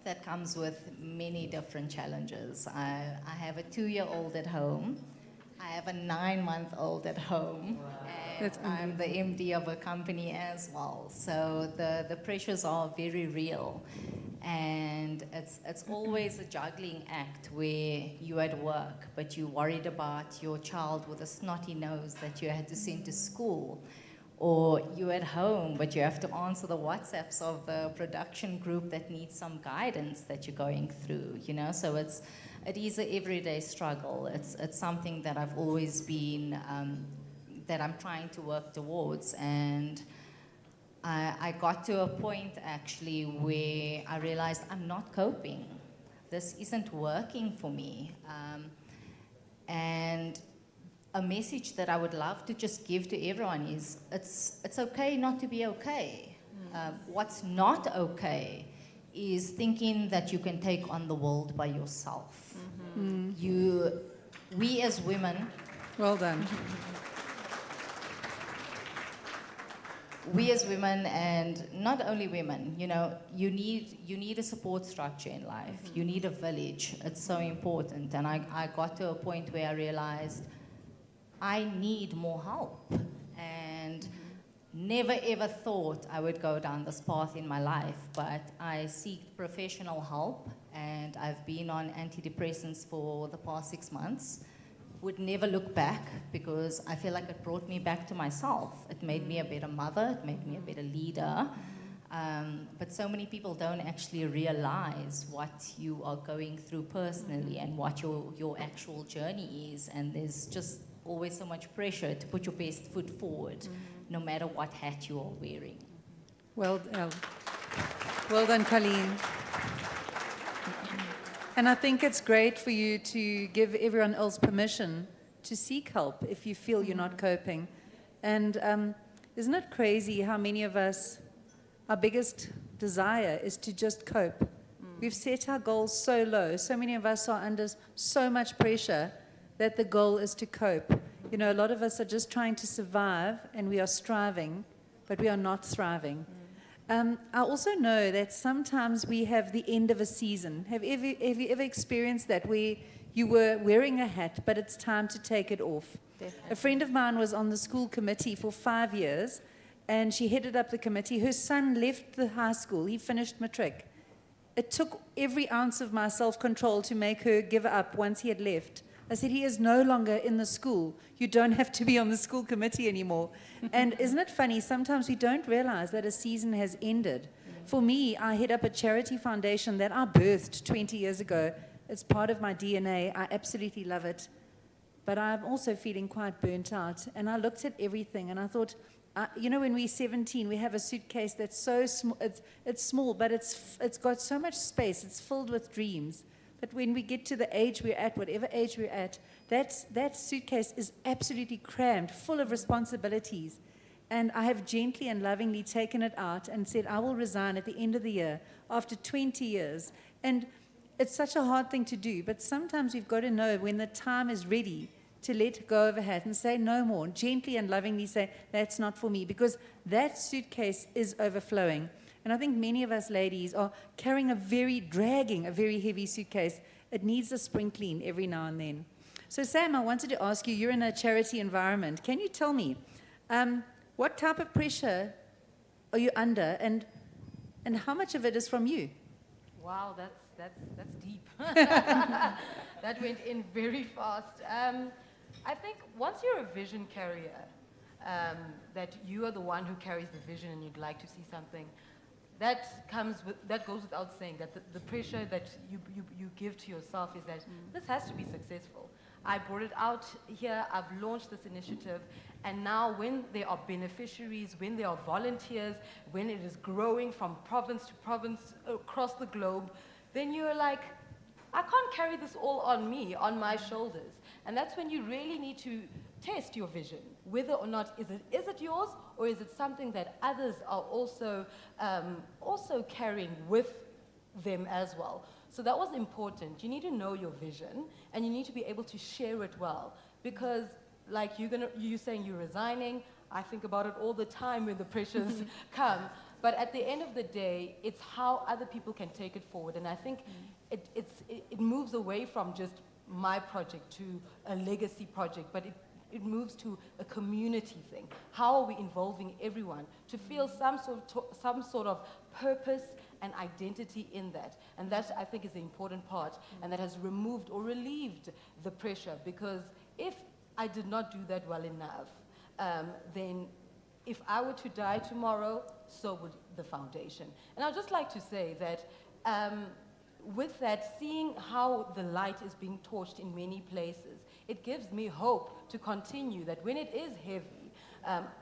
that comes with many different challenges. I have a 2-year-old at home. I have a 9-month-old at home. And I'm the MD of a company as well. So the pressures are very real. And it's always a juggling act where you're at work, but you're worried about your child with a snotty nose that you had to send to school. Or you're at home, but you have to answer the WhatsApps of the production group that needs some guidance that you're going through, you know? So it is an everyday struggle. It's something that I've always been, that I'm trying to work towards. And I got to a point actually where I realized I'm not coping. This isn't working for me. And a message that I would love to just give to everyone is it's okay not to be okay. What's not okay is thinking that you can take on the world by yourself. We as women...
Well done.
We as women, and not only women, you know, you need a support structure in life. You need a village. It's so important. And I got to a point where I realized I need more help, and never ever thought I would go down this path in my life, but I seek professional help, and I've been on antidepressants for the past 6 months. Would never look back because I feel like it brought me back to myself. It made me a better mother, it made me a better leader. But so many people don't actually realize what you are going through personally and what your actual journey is, and there's just always so much pressure to put your best foot forward, no matter what hat you are wearing.
Well done, Colleen. And I think it's great for you to give everyone else permission to seek help if you feel you're not coping. And isn't it crazy how many of us, our biggest desire is to just cope? We've set our goals so low. So many of us are under so much pressure that the goal is to cope. You know, a lot of us are just trying to survive, and we are striving, but we are not thriving. I also know that sometimes we have the end of a season. Have you ever experienced that, where you were wearing a hat, but it's time to take it off? Definitely. A friend of mine was on the school committee for 5 years, and she headed up the committee. Her son left the high school. He finished matric. It took every ounce of my self-control to make her give up once he had left. I said, he is no longer in the school. You don't have to be on the school committee anymore. And isn't it funny, sometimes we don't realize that a season has ended. For me, I head up a charity foundation that I birthed 20 years ago. It's part of my DNA. I absolutely love it. But I'm also feeling quite burnt out. And I looked at everything and I thought, you know, when we're 17, we have a suitcase that's so small. It's small, but it's got so much space. It's filled with dreams. But when we get to the age we're at, whatever age we're at, that suitcase is absolutely crammed, full of responsibilities. And I have gently and lovingly taken it out and said, I will resign at the end of the year after 20 years. And it's such a hard thing to do, but sometimes we've got to know when the time is ready to let go of a hat and say no more, and gently and lovingly say, that's not for me, because that suitcase is overflowing. And I think many of us ladies are dragging a very heavy suitcase. It needs a spring clean every now and then. So Sam, I wanted to ask you, you're in a charity environment. Can you tell me, what type of pressure are you under, and how much of it is from you?
Wow, that's deep. That went in very fast. I think once you're a vision carrier, that you are the one who carries the vision and you'd like to see something, that goes without saying, that the pressure that you give to yourself is that this has to be successful. I brought it out here, I've launched this initiative, and now when there are beneficiaries, when there are volunteers, when it is growing from province to province across the globe, then you're like, I can't carry this all on me, on my shoulders. And that's when you really need to test your vision, whether or not is it yours, or is it something that others are also carrying with them as well. So that was important. You need to know your vision, and you need to be able to share it well. Because like you're saying you're resigning, I think about it all the time when the pressures come. But at the end of the day, it's how other people can take it forward. And I think it moves away from just my project to a legacy project, but it moves to a community thing. How are we involving everyone to feel some sort of purpose and identity in that? And that, I think, is the important part, and that has removed or relieved the pressure, because if I did not do that well enough, then if I were to die tomorrow, so would the foundation. And I'd just like to say that with that, seeing how the light is being torched in many places, it gives me hope to continue, that when it is heavy,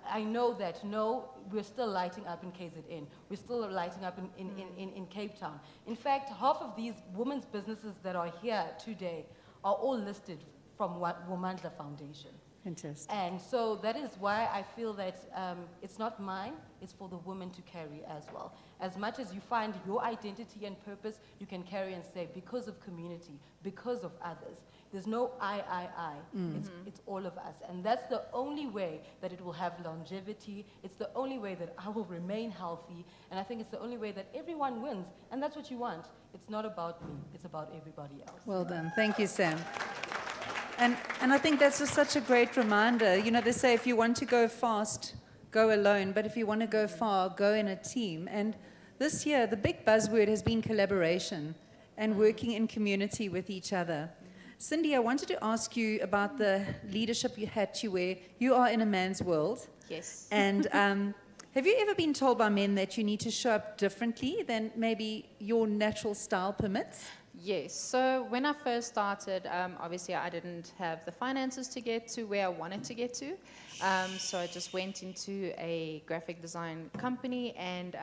I know that, no, we're still lighting up in KZN. We're still lighting up in Cape Town. In fact, half of these women's businesses that are here today are all listed from Womandla Foundation.
Fantastic.
And so that is why I feel that it's not mine, it's for the women to carry as well. As much as you find your identity and purpose, you can carry and say, because of community, because of others. There's no I. It's all of us. And that's the only way that it will have longevity. It's the only way that I will remain healthy. And I think it's the only way that everyone wins. And that's what you want. It's not about me, it's about everybody else.
Well done. Thank you, Sam. And I think that's just such a great reminder. You know, they say if you want to go fast, go alone. But if you want to go far, go in a team. And this year, the big buzzword has been collaboration and working in community with each other. Cindy, I wanted to ask you about the leadership you had to wear. You are in a man's world.
Yes.
And have you ever been told by men that you need to show up differently than maybe your natural style permits?
Yes. So when I first started, obviously I didn't have the finances to get to where I wanted to get to. So I just went into a graphic design company, and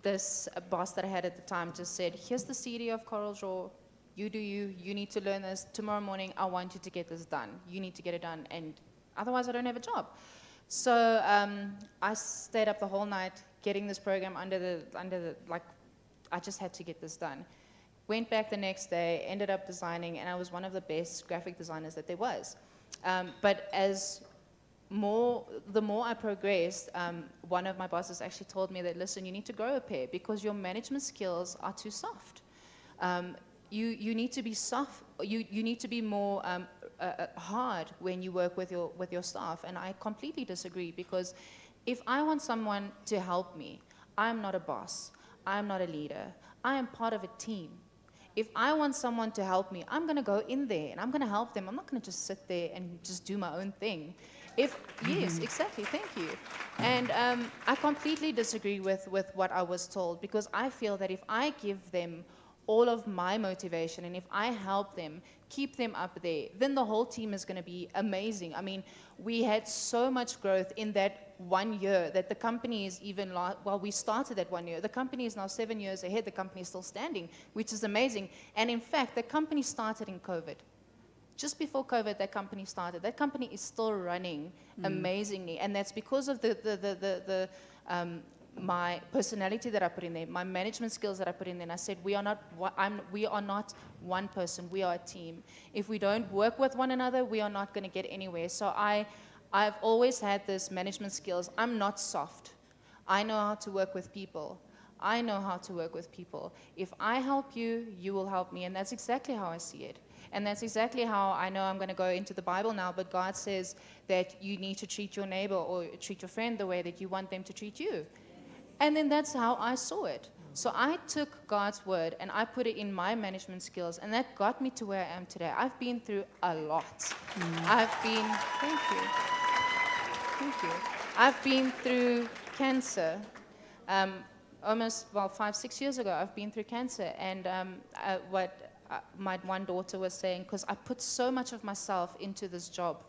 this boss that I had at the time just said, here's the CD of Coral Draw. You do you need to learn this. Tomorrow morning, I want you to get this done. You need to get it done, and otherwise I don't have a job. So I stayed up the whole night getting this program under the I just had to get this done. Went back the next day, ended up designing, and I was one of the best graphic designers that there was. But the more I progressed, one of my bosses actually told me that, listen, you need to grow a pair because your management skills are too soft. You need to be soft. You need to be more hard when you work with your staff. And I completely disagree, because if I want someone to help me, I'm not a boss. I'm not a leader. I am part of a team. If I want someone to help me, I'm going to go in there and I'm going to help them. I'm not going to just sit there and just do my own thing. Yes, exactly. Thank you. And I completely disagree with what I was told, because I feel that if I give them all of my motivation, and if I help them, keep them up there, then the whole team is going to be amazing. I mean, we had so much growth in that 1 year that the company is even, we started that 1 year. The company is now 7 years ahead. The company is still standing, which is amazing. And in fact, the company started in COVID. Just before COVID, that company started. That company is still running amazingly. And that's because of my personality that I put in there, my management skills that I put in there. And I said, we are not one person, we are a team. If we don't work with one another, we are not going to get anywhere. So I've always had this management skills. I'm not soft. I know how to work with people. I know how to work with people. If I help you, you will help me. And that's exactly how I see it. And that's exactly how I know I'm going to go into the Bible now, but God says that you need to treat your neighbor or treat your friend the way that you want them to treat you. And then that's how I saw it. So I took God's word and I put it in my management skills, and that got me to where I am today. I've been through a lot. Thank you. I've been through cancer. Almost 5-6 years ago, I've been through cancer. And my one daughter was saying, because I put so much of myself into this job.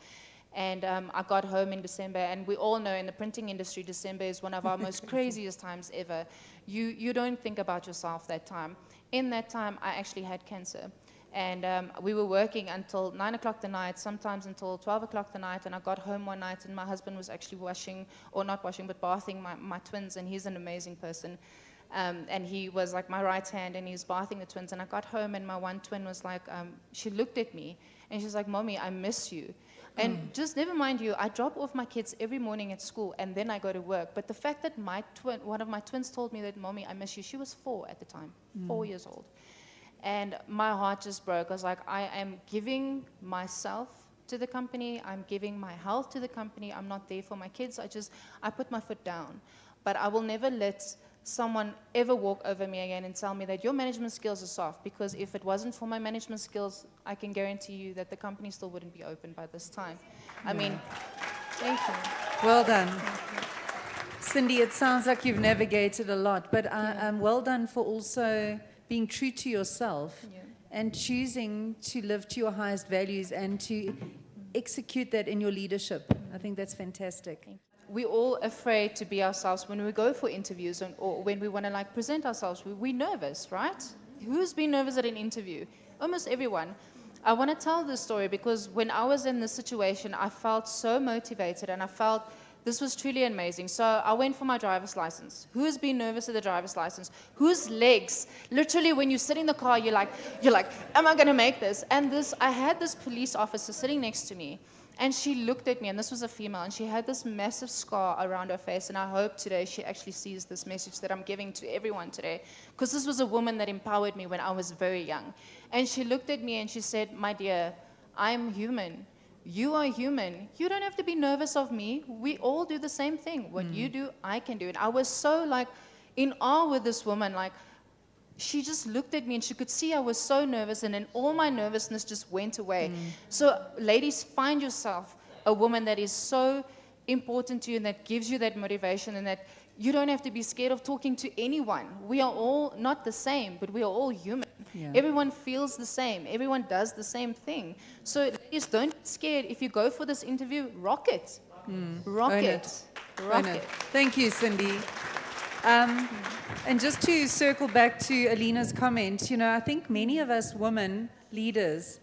And I got home in December, and we all know in the printing industry, December is one of our most craziest times ever. You don't think about yourself that time. In that time, I actually had cancer. And we were working until 9 o'clock the night, sometimes until 12 o'clock the night. And I got home one night and my husband was actually washing, or not washing, but bathing my twins. And he's an amazing person. And he was like my right hand and he was bathing the twins. And I got home and my one twin was like, she looked at me and she's like, Mommy, I miss you. And just never mind you, I drop off my kids every morning at school and then I go to work. But the fact that one of my twins told me that, Mommy, I miss you, she was 4 at the time, 4 years old. And my heart just broke. I was like, I am giving myself to the company. I'm giving my health to the company. I'm not there for my kids. I put my foot down. But I will never let someone ever walk over me again and tell me that your management skills are soft. Because if it wasn't for my management skills, I can guarantee you that the company still wouldn't be open by this time. I mean, thank you.
Well done. Cindy, it sounds like you've navigated a lot, but well done for also being true to yourself and choosing to live to your highest values and to execute that in your leadership. I think that's fantastic.
We're all afraid to be ourselves when we go for interviews or when we want to like present ourselves. We're nervous, right? Who's been nervous at an interview? Almost everyone. I want to tell this story because when I was in this situation, I felt so motivated and I felt this was truly amazing. So I went for my driver's license. Who's been nervous at the driver's license? Whose legs? Literally, when you sit in the car, you're like, am I going to make this? And I had this police officer sitting next to me, and she looked at me, and this was a female, and she had this massive scar around her face, and I hope today she actually sees this message that I'm giving to everyone today, because this was a woman that empowered me when I was very young. And she looked at me and she said, my dear, I'm human. You are human. You don't have to be nervous of me. We all do the same thing. What you do, I can do. And I was so like in awe with this woman. Like she just looked at me and she could see I was so nervous, and then all my nervousness just went away. So ladies, find yourself a woman that is so important to you and that gives you that motivation, and that you don't have to be scared of talking to anyone. We are all not the same, but we are all human. Yeah. Everyone feels the same. Everyone does the same thing. So ladies, don't get scared. If you go for this interview, rock it. Rock it. Rock it.
Thank you, Cindy. And just to circle back to Alina's comment, I think many of us women leaders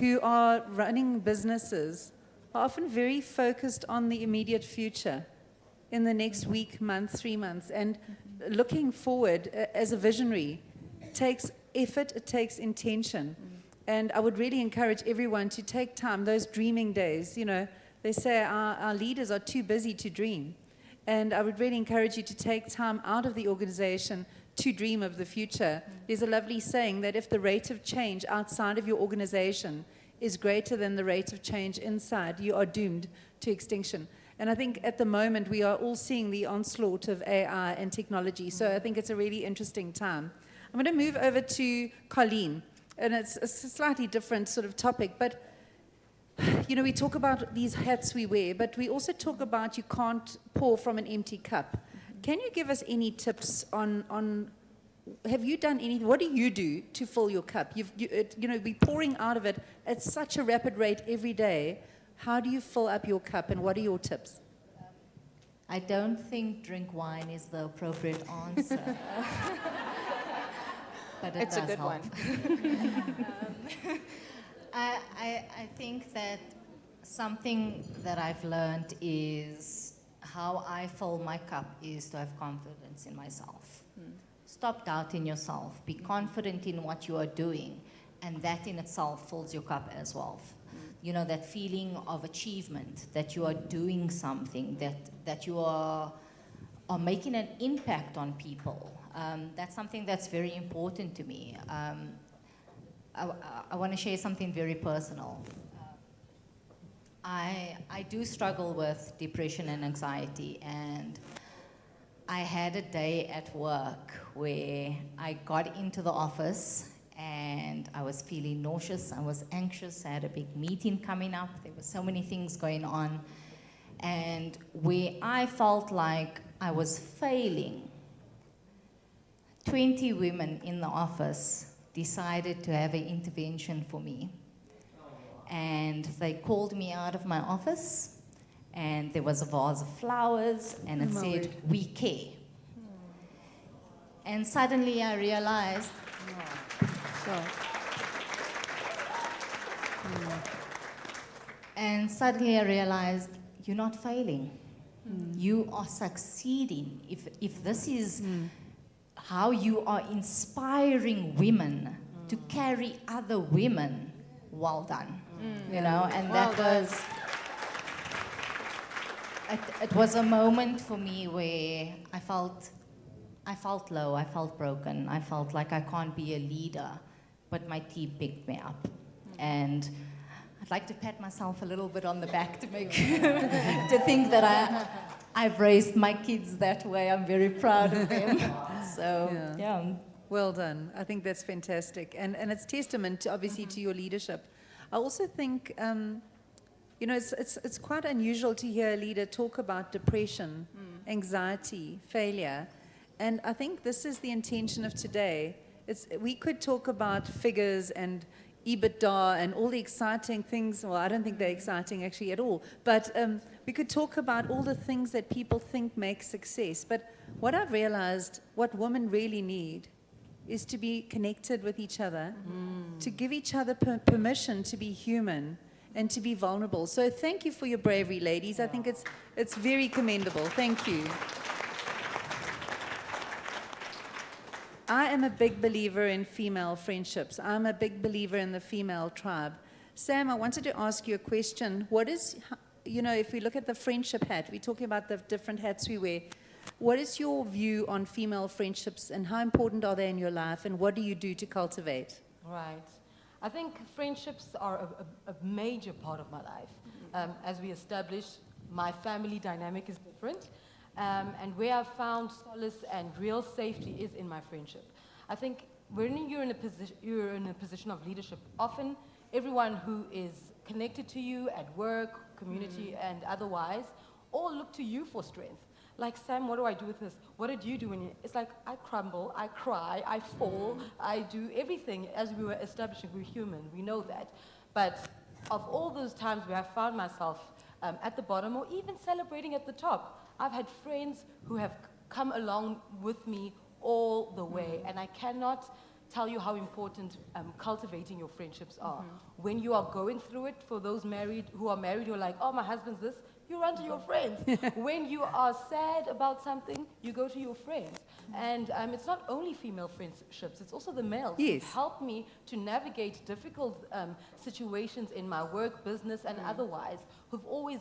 who are running businesses are often very focused on the immediate future in the next week, month, 3 months. And looking forward as a visionary takes effort, it takes intention. And I would really encourage everyone to take time, those dreaming days. They say our leaders are too busy to dream. And I would really encourage you to take time out of the organization to dream of the future. There's a lovely saying that if the rate of change outside of your organization is greater than the rate of change inside, you are doomed to extinction. And I think at the moment we are all seeing the onslaught of AI and technology. So I think it's a really interesting time. I'm going to move over to Colleen. And it's a slightly different sort of topic, but we talk about these hats we wear, but we also talk about you can't pour from an empty cup. Can you give us any tips on have you done anything? What do you do to fill your cup? Be pouring out of it at such a rapid rate every day. How do you fill up your cup, and what are your tips?
I don't think drink wine is the appropriate answer. But
it's a good
help.
one.
I think that something that I've learned is how I fill my cup is to have confidence in myself. Stop doubting yourself. Be confident in what you are doing, and that in itself fills your cup as well. That feeling of achievement, that you are doing something, that you are making an impact on people. That's something that's very important to me. I want to share something very personal. I do struggle with depression and anxiety, and I had a day at work where I got into the office and I was feeling nauseous, I was anxious, I had a big meeting coming up, there were so many things going on, and where I felt like I was failing, 20 women in the office decided to have an intervention for me. And they called me out of my office, and there was a vase of flowers, and it said, "We care." And suddenly I realized, And suddenly I realized, you're not failing. You are succeeding. If this is how you are inspiring women to carry other women, well done. You know, and that was, it was a moment for me where I felt low, I felt broken, I felt like I can't be a leader, but my team picked me up. And I'd like to pat myself a little bit on the back to make to think that I've raised my kids that way. I'm very proud of them. So yeah.
Well done. I think that's fantastic, and it's testament to, obviously to your leadership. I also think you know, it's quite unusual to hear a leader talk about depression, anxiety, failure, and I think this is the intention of today. We could talk about figures and EBITDA and all the exciting things. Well, I don't think they're exciting actually at all. But we could talk about all the things that people think make success. But what I've realized, what women really need is to be connected with each other, to give each other permission to be human and to be vulnerable. So thank you for your bravery, ladies. I think it's very commendable. Thank you. I am a big believer in female friendships. I'm a big believer in the female tribe. Sam, I wanted to ask you a question. What is, you know, if we look at the friendship hat, we're talking about the different hats we wear. What is your view on female friendships and how important are they in your life and what do you do to cultivate?
Right. I think friendships are a major part of my life. As we established, my family dynamic is different. And where I've found solace and real safety is in my friendship. I think when you're in a position of leadership, often everyone who is connected to you at work, community, and otherwise, all look to you for strength. Like, Sam, what do I do with this? What did you do when you... It's like, I crumble, I cry, I fall, I do everything. As we were establishing, we're human, we know that. But of all those times where I found myself at the bottom or even celebrating at the top, I've had friends who have come along with me all the way, and I cannot tell you how important cultivating your friendships are. When you are going through it, for those who are married, you're like, oh, my husband's this, you run to your friends. When you are sad about something, you go to your friends. And it's not only female friendships, it's also the males who help me to navigate difficult situations in my work, business, and otherwise, who've always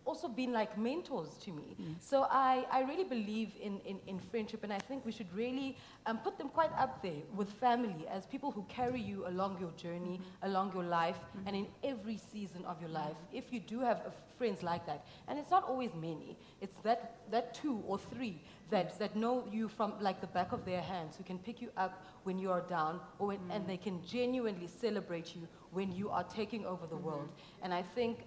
also been like mentors to me. So I really believe in friendship, and I think we should really put them quite up there with family as people who carry you along your journey, along your life, and in every season of your life. If you do have friends like that, and it's not always many, it's that 2 or 3 that know you from like the back of their hands, who can pick you up when you are down, or and they can genuinely celebrate you when you are taking over the world. And I think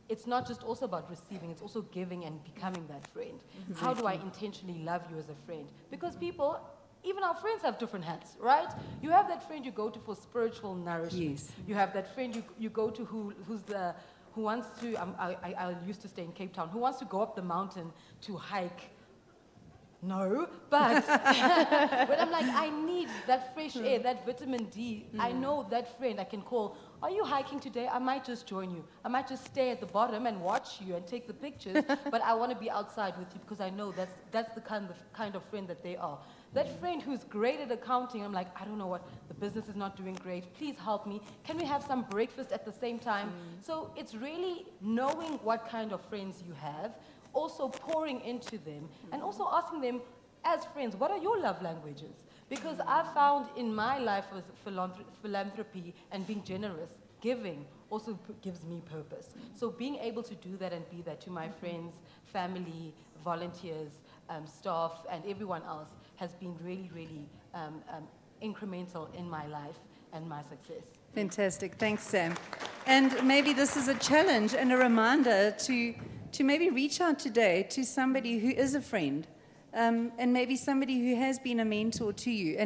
it's not just also about receiving, it's also giving and becoming that friend. How do I intentionally love you as a friend? Because people, even our friends have different hats, right? You have that friend you go to for spiritual nourishment. You have that friend you go to who wants to, I used to stay in Cape Town, who wants to go up the mountain to hike. No, but when I'm like, I need that fresh air, that vitamin D, I know that friend I can call. Are you hiking today? I might just join you. I might just stay at the bottom and watch you and take the pictures, but I want to be outside with you because I know that's the kind of friend that they are. That friend who's great at accounting, I'm like, I don't know what, the business is not doing great. Please help me. Can we have some breakfast at the same time? So it's really knowing what kind of friends you have, also pouring into them, and also asking them, as friends, what are your love languages? Because I've found in my life with philanthropy and being generous, giving also gives me purpose. So being able to do that and be that to my friends, family, volunteers, staff, and everyone else has been really, really incremental in my life and my success.
Fantastic. Thanks, Sam. And maybe this is a challenge and a reminder to maybe reach out today to somebody who is a friend, and maybe somebody who has been a mentor to you,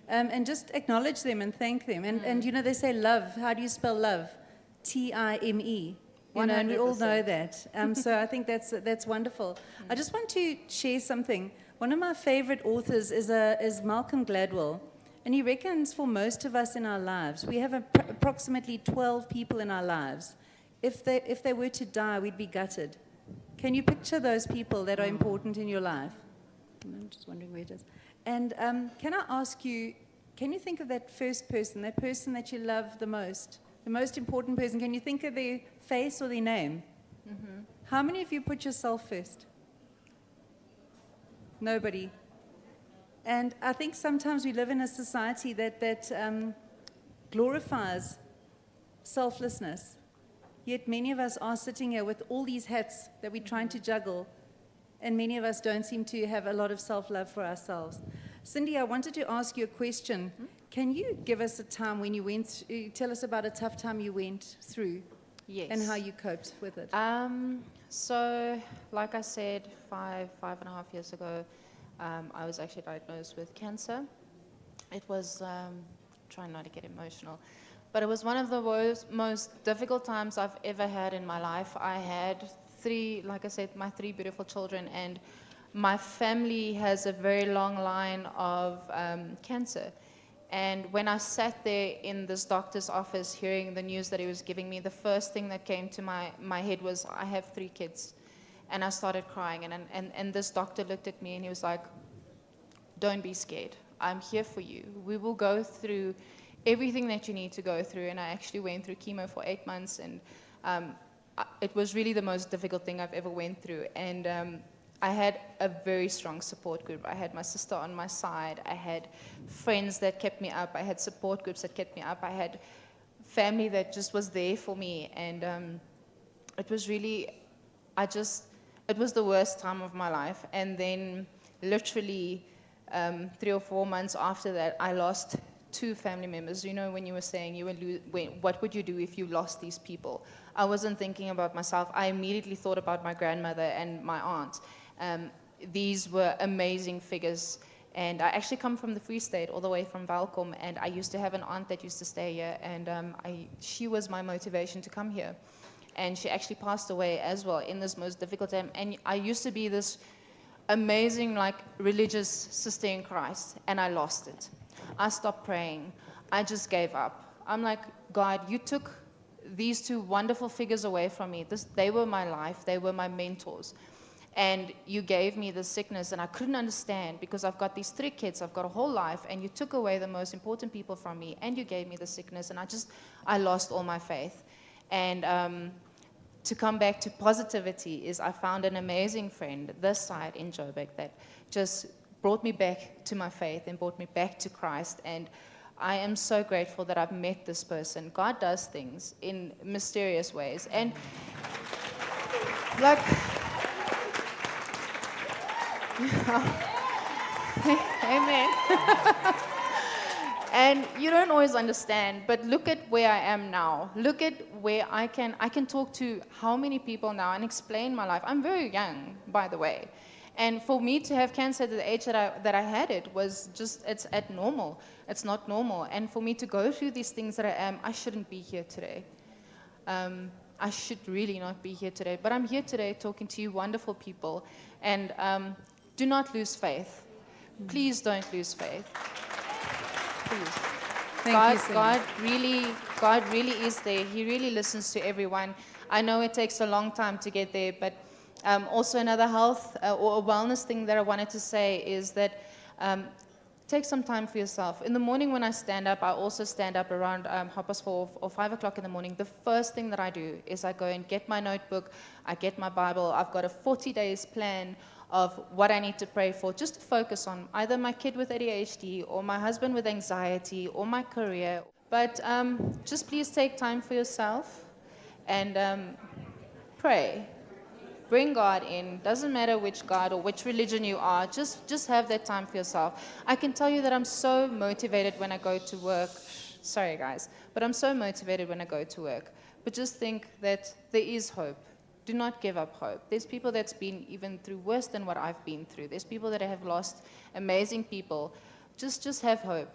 and just acknowledge them and thank them. And you know, they say love. How do you spell love? T-I-M-E. You know, and we all know that. So I think that's wonderful. I just want to share something. One of my favorite authors is Malcolm Gladwell. And he reckons for most of us in our lives, we have approximately 12 people in our lives. If they were to die, we'd be gutted. Can you picture those people that are important in your life? I'm just wondering where it is. And can I ask you, can you think of that first person, that person that you love the most important person? Can you think of their face or their name?
Mm-hmm.
How many of you put yourself first? Nobody. And I think sometimes we live in a society that glorifies selflessness. Yet many of us are sitting here with all these hats that we're trying to juggle, and many of us don't seem to have a lot of self-love for ourselves. Cindy, I wanted to ask you a question. Can you give us a time when you tell us about a tough time you went through?
Yes.
And how you coped with it?
So, like I said, 5.5 years ago, I was actually diagnosed with cancer. It was, trying not to get emotional, but it was one of the most difficult times I've ever had in my life. I had like I said, my 3 beautiful children, and my family has a very long line of cancer. And when I sat there in this doctor's office hearing the news that he was giving me, the first thing that came to my head was, I have 3 kids. And I started crying, and this doctor looked at me and he was like, don't be scared. I'm here for you. We will go through everything that you need to go through. And I actually went through chemo for 8 months, and it was really the most difficult thing I've ever went through. And I had a very strong support group. I had my sister on my side. I had friends that kept me up. I had support groups that kept me up. I had family that just was there for me. And it was really, it was the worst time of my life. And then literally 3 or 4 months after that, I lost 2 family members. You know, when you were saying what would you do if you lost these people? I wasn't thinking about myself. I immediately thought about my grandmother and my aunt. These were amazing figures. And I actually come from the Free State, all the way from Welkom, and I used to have an aunt that used to stay here, and she was my motivation to come here. And she actually passed away as well in this most difficult time. And I used to be this amazing, like, religious sister in Christ, and I lost it. I stopped praying. I just gave up. I'm like, God, you took these 2 wonderful figures away from me. They were my life. They were my mentors. And you gave me this sickness, and I couldn't understand, because I've got these 3 kids, I've got a whole life, and you took away the most important people from me, and you gave me the sickness, and I lost all my faith. And to come back to positivity is I found an amazing friend this side in Joburg that just brought me back to my faith and brought me back to Christ. And I am so grateful that I've met this person. God does things in mysterious ways. And like, amen. And you don't always understand, but look at where I am now. Look at where I can talk to how many people now and explain my life. I'm very young, by the way. And for me to have cancer at the age that I had it was just, it's abnormal. It's not normal. And for me to go through these things that I shouldn't be here today. I should really not be here today. But I'm here today talking to you wonderful people. And do not lose faith. Please don't lose faith. Please. God really is there. He really listens to everyone. I know it takes a long time to get there, but also another health or a wellness thing that I wanted to say is that take some time for yourself. In the morning when I stand up, I also stand up around 4:30 or 5 o'clock in the morning. The first thing that I do is I go and get my notebook, I get my Bible. I've got a 40 days plan of what I need to pray for, just to focus on either my kid with ADHD or my husband with anxiety or my career. But just please take time for yourself and pray. Bring God in. Doesn't matter which God or which religion you are, just have that time for yourself. I can tell you that I'm so motivated when I go to work. Sorry guys, but I'm so motivated when I go to work. But just think that there is hope. Do not give up hope. There's people that's been even through worse than what I've been through. There's people that have lost amazing people. Just have hope.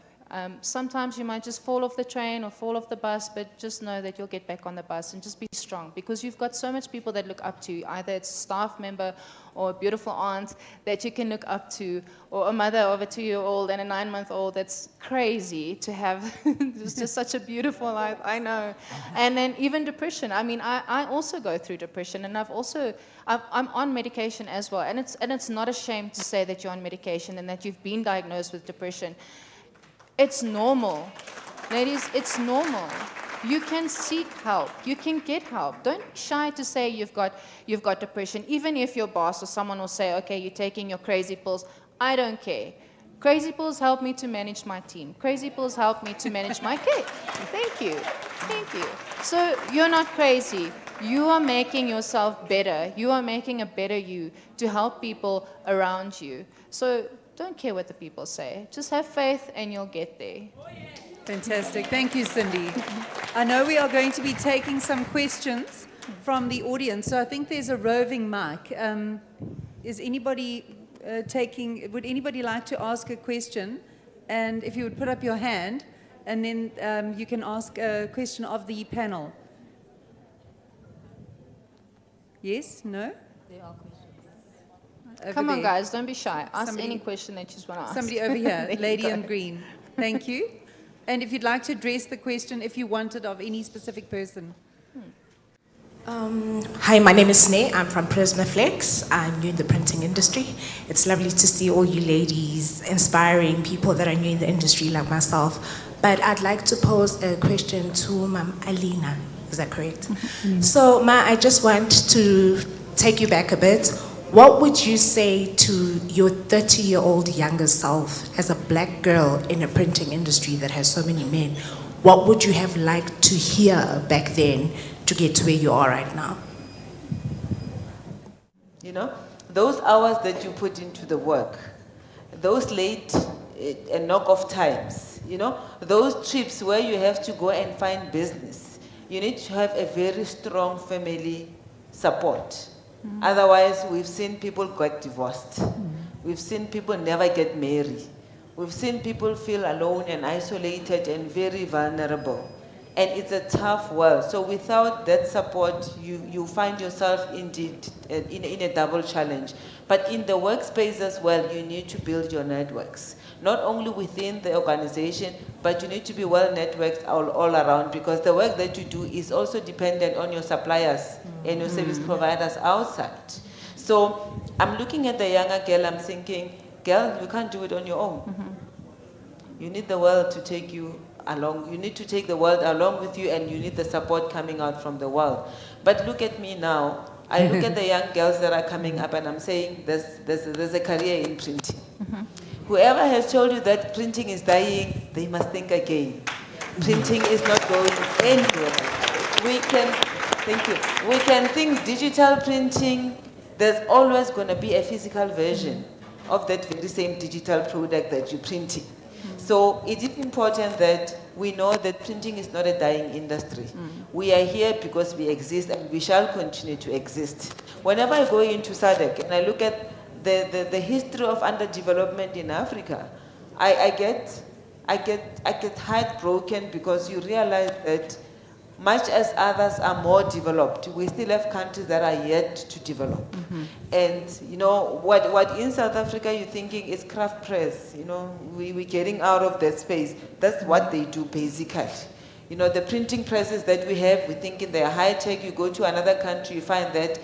Sometimes you might just fall off the train or fall off the bus, but just know that you'll get back on the bus and just be strong, because you've got so much people that look up to you. Either it's a staff member or a beautiful aunt that you can look up to, or a mother of a 2-year-old and a 9-month-old. That's crazy to have. It's just such a beautiful life, I know. And then even depression. I mean, I also go through depression, and I'm on medication as well. And it's not a shame to say that you're on medication and that you've been diagnosed with depression. It's normal. Ladies, it's normal. You can seek help. You can get help. Don't be shy to say you've got depression. Even if your boss or someone will say, okay, you're taking your crazy pills, I don't care. Crazy pills help me to manage my team. Crazy pills help me to manage my kids. Thank you. Thank you. So you're not crazy. You are making yourself better. You are making a better you to help people around you. So don't care what the people say. Just have faith and you'll get there.
Fantastic. Thank you, Cindy. I know we are going to be taking some questions from the audience, so I think there's a roving mic. Is anybody would anybody like to ask a question? And if you would put up your hand, and then you can ask a question of the panel. Yes? No?
There are questions.
Over
Come on,
there.
guys, don't be shy. Ask any question that you just want to ask.
Somebody over here,
There you
lady
go.
in green. Thank you. And if you'd like to address the question, if you want it, of any specific person.
Hi, my name is Sneh. I'm from Prismaflex. I'm new in the printing industry. It's lovely to see all you ladies inspiring people that are new in the industry like myself. But I'd like to pose a question to Ma'am Alina. Is that correct? So, Ma, I just want to take you back a bit. What would you say to your 30-year-old younger self as a black girl in a printing industry that has so many men? What would you have liked to hear back then to get to where you are right now?
You know, those hours that you put into the work, those late and knock-off times, you know, those trips where you have to go and find business, you need to have a very strong family support. Otherwise, we've seen people get divorced. We've seen people never get married. We've seen people feel alone and isolated and very vulnerable. And it's a tough world. So without that support, you find yourself indeed in a double challenge. But in the workspace as well, you need to build your networks. Not only within the organization, but you need to be well networked all around, because the work that you do is also dependent on your suppliers and your service providers outside. So I'm looking at the younger girl, I'm thinking, girl, you can't do it on your own. You need the world to take you along. You need to take the world along with you, and you need the support coming out from the world. But look at me now. I look at the young girls that are coming up, and I'm saying there's a career in printing. Whoever has told you that printing is dying, they must think again. Printing is not going anywhere. We can think digital printing. There's always going to be a physical version of that very same digital product that you're printing. So it is important that we know that printing is not a dying industry. We are here because we exist, and we shall continue to exist. Whenever I go into SADC and I look at the history of underdevelopment in Africa, I get heartbroken, because you realize that much as others are more developed, we still have countries that are yet to develop. And you know, what in South Africa you're thinking is craft press, you know, we're getting out of that space. That's what they do basically. You know, the printing presses that we have, we thinking they're high tech. You go to another country, you find that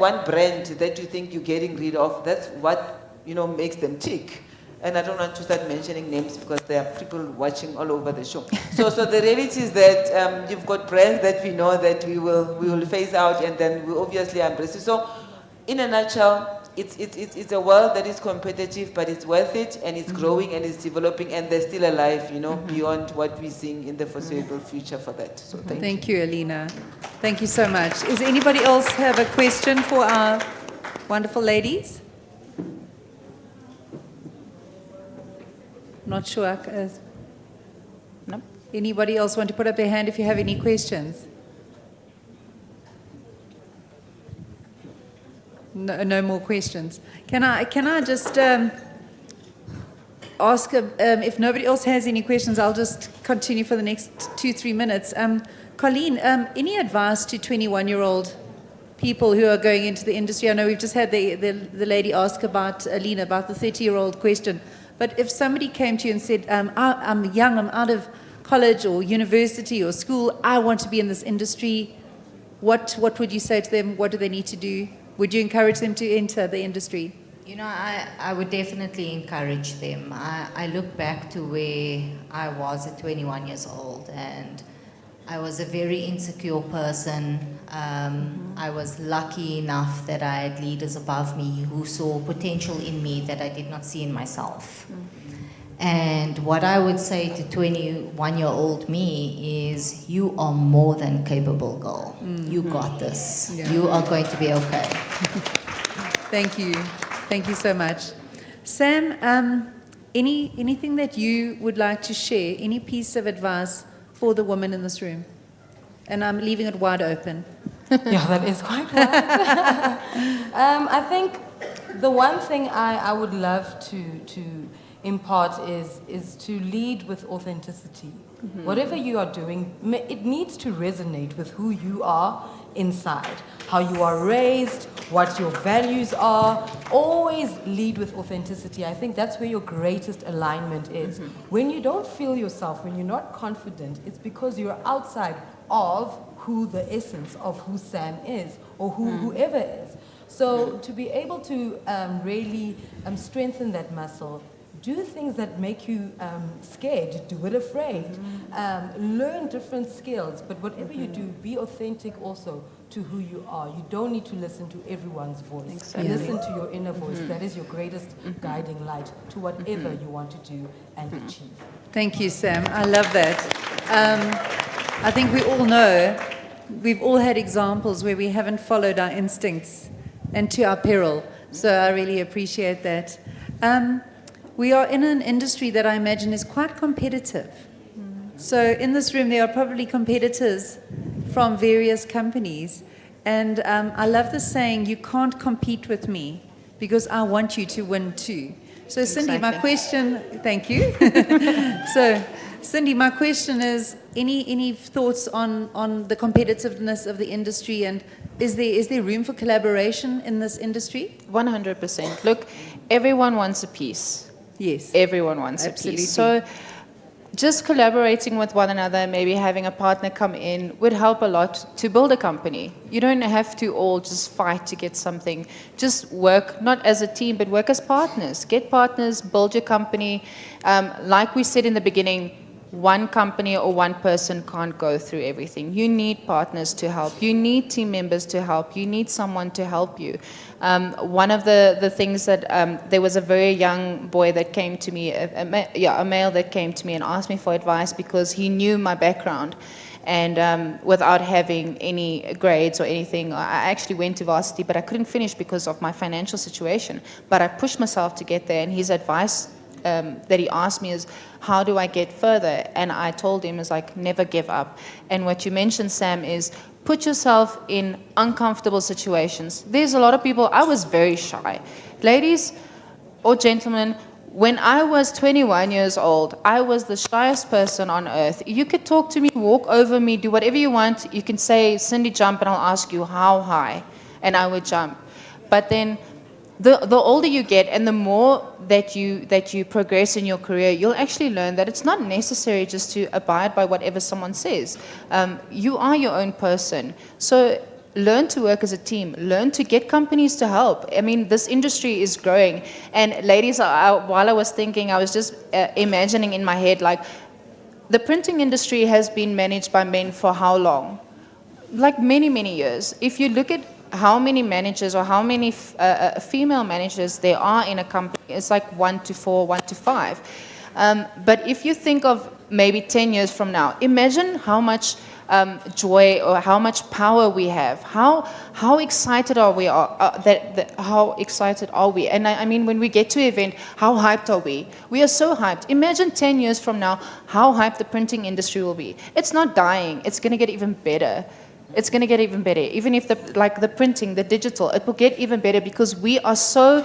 one brand that you think you're getting rid of, that's what, you know, makes them tick. And I don't want to start mentioning names because there are people watching all over the show. So the reality is that you've got brands that we know that we will phase out, and then we obviously embrace it. So in a nutshell, it's a world that is competitive, but it's worth it, and it's growing and it's developing, and there's still a life, you know, beyond what we're seeing in the foreseeable future for that. So thank you.
Thank you, Alina. Thank you so much. Does anybody else have a question for our wonderful ladies? Not sure. No. Anybody else want to put up their hand if you have any questions? No more questions. Can I just ask, if nobody else has any questions, I'll just continue for the next 2-3 minutes. Colleen, any advice to 21-year-old people who are going into the industry? I know we've just had the lady ask about, Alina, about the 30-year-old question. But if somebody came to you and said, I'm young, I'm out of college or university or school, I want to be in this industry, what would you say to them? What do they need to do? Would you encourage them to enter the industry?
You know, I would definitely encourage them. I look back to where I was at 21 years old, and I was a very insecure person. I was lucky enough that I had leaders above me who saw potential in me that I did not see in myself. And what I would say to 21-year-old me is, you are more than capable, girl. You got this.
Yeah.
You are going to be okay.
Thank you. Thank you so much. Sam, anything that you would like to share, any piece of advice for the women in this room? And I'm leaving it wide open.
Yeah, that is quite wide. I think the one thing I would love to impart is to lead with authenticity. Whatever you are doing, it needs to resonate with who you are inside, how you are raised, what your values are. Always lead with authenticity. I think that's where your greatest alignment is. When you don't feel yourself, when you're not confident, it's because you're outside of who the essence of who Sam is, or whoever is. So to be able to really strengthen that muscle, do things that make you scared, do it afraid. Learn different skills, but whatever you do, be authentic also to who you are. You don't need to listen to everyone's voice.
Exactly.
Listen to your inner voice. That is your greatest guiding light to whatever you want to do and achieve.
Thank you, Sam. I love that. I think we all know, we've all had examples where we haven't followed our instincts and to our peril. So I really appreciate that. We are in an industry that I imagine is quite competitive. So in this room, there are probably competitors from various companies. And I love the saying, you can't compete with me because I want you to win too. So Cindy, my question, thank you. So Cindy, my question is, any thoughts on the competitiveness of the industry, and is there room for collaboration in this industry?
100%. Look, everyone wants a piece.
Yes.
Everyone wants
Absolutely.
a piece. So just collaborating with one another, maybe having a partner come in would help a lot to build a company. You don't have to all just fight to get something. Just work, not as a team, but work as partners. Get partners, build your company. Like we said in the beginning, one company or one person can't go through everything. You need partners to help. You need team members to help. You need someone to help you. One of the things that, there was a very young boy that came to me, a male that came to me and asked me for advice because he knew my background. And without having any grades or anything, I actually went to varsity, but I couldn't finish because of my financial situation. But I pushed myself to get there, and his advice that he asked me is, how do I get further? And I told him, is like, never give up. And what you mentioned, Sam, is put yourself in uncomfortable situations. There's a lot of people, I was very shy. Ladies or gentlemen, when I was 21 years old, I was the shyest person on earth. You could talk to me, walk over me, do whatever you want. You can say, Cindy, jump, and I'll ask you how high, and I would jump. But then the older you get and the more that you progress in your career, you'll actually learn that it's not necessary just to abide by whatever someone says. You are your own person. So learn to work as a team. Learn to get companies to help. I mean, this industry is growing. And ladies, while I was thinking, I was just imagining in my head, like, the printing industry has been managed by men for how long? Like many, many years. If you look at how many managers or how many female managers there are in a company, it's like 1 to 4, 1 to 5. But if you think of maybe 10 years from now, imagine how much joy or how much power we have. How excited are we? How excited are we? And I mean, when we get to an event, how hyped are we? We are so hyped. Imagine 10 years from now, how hyped the printing industry will be. It's not dying. It's going to get even better. It's going to get even better. Even if the printing, the digital, it will get even better because we are so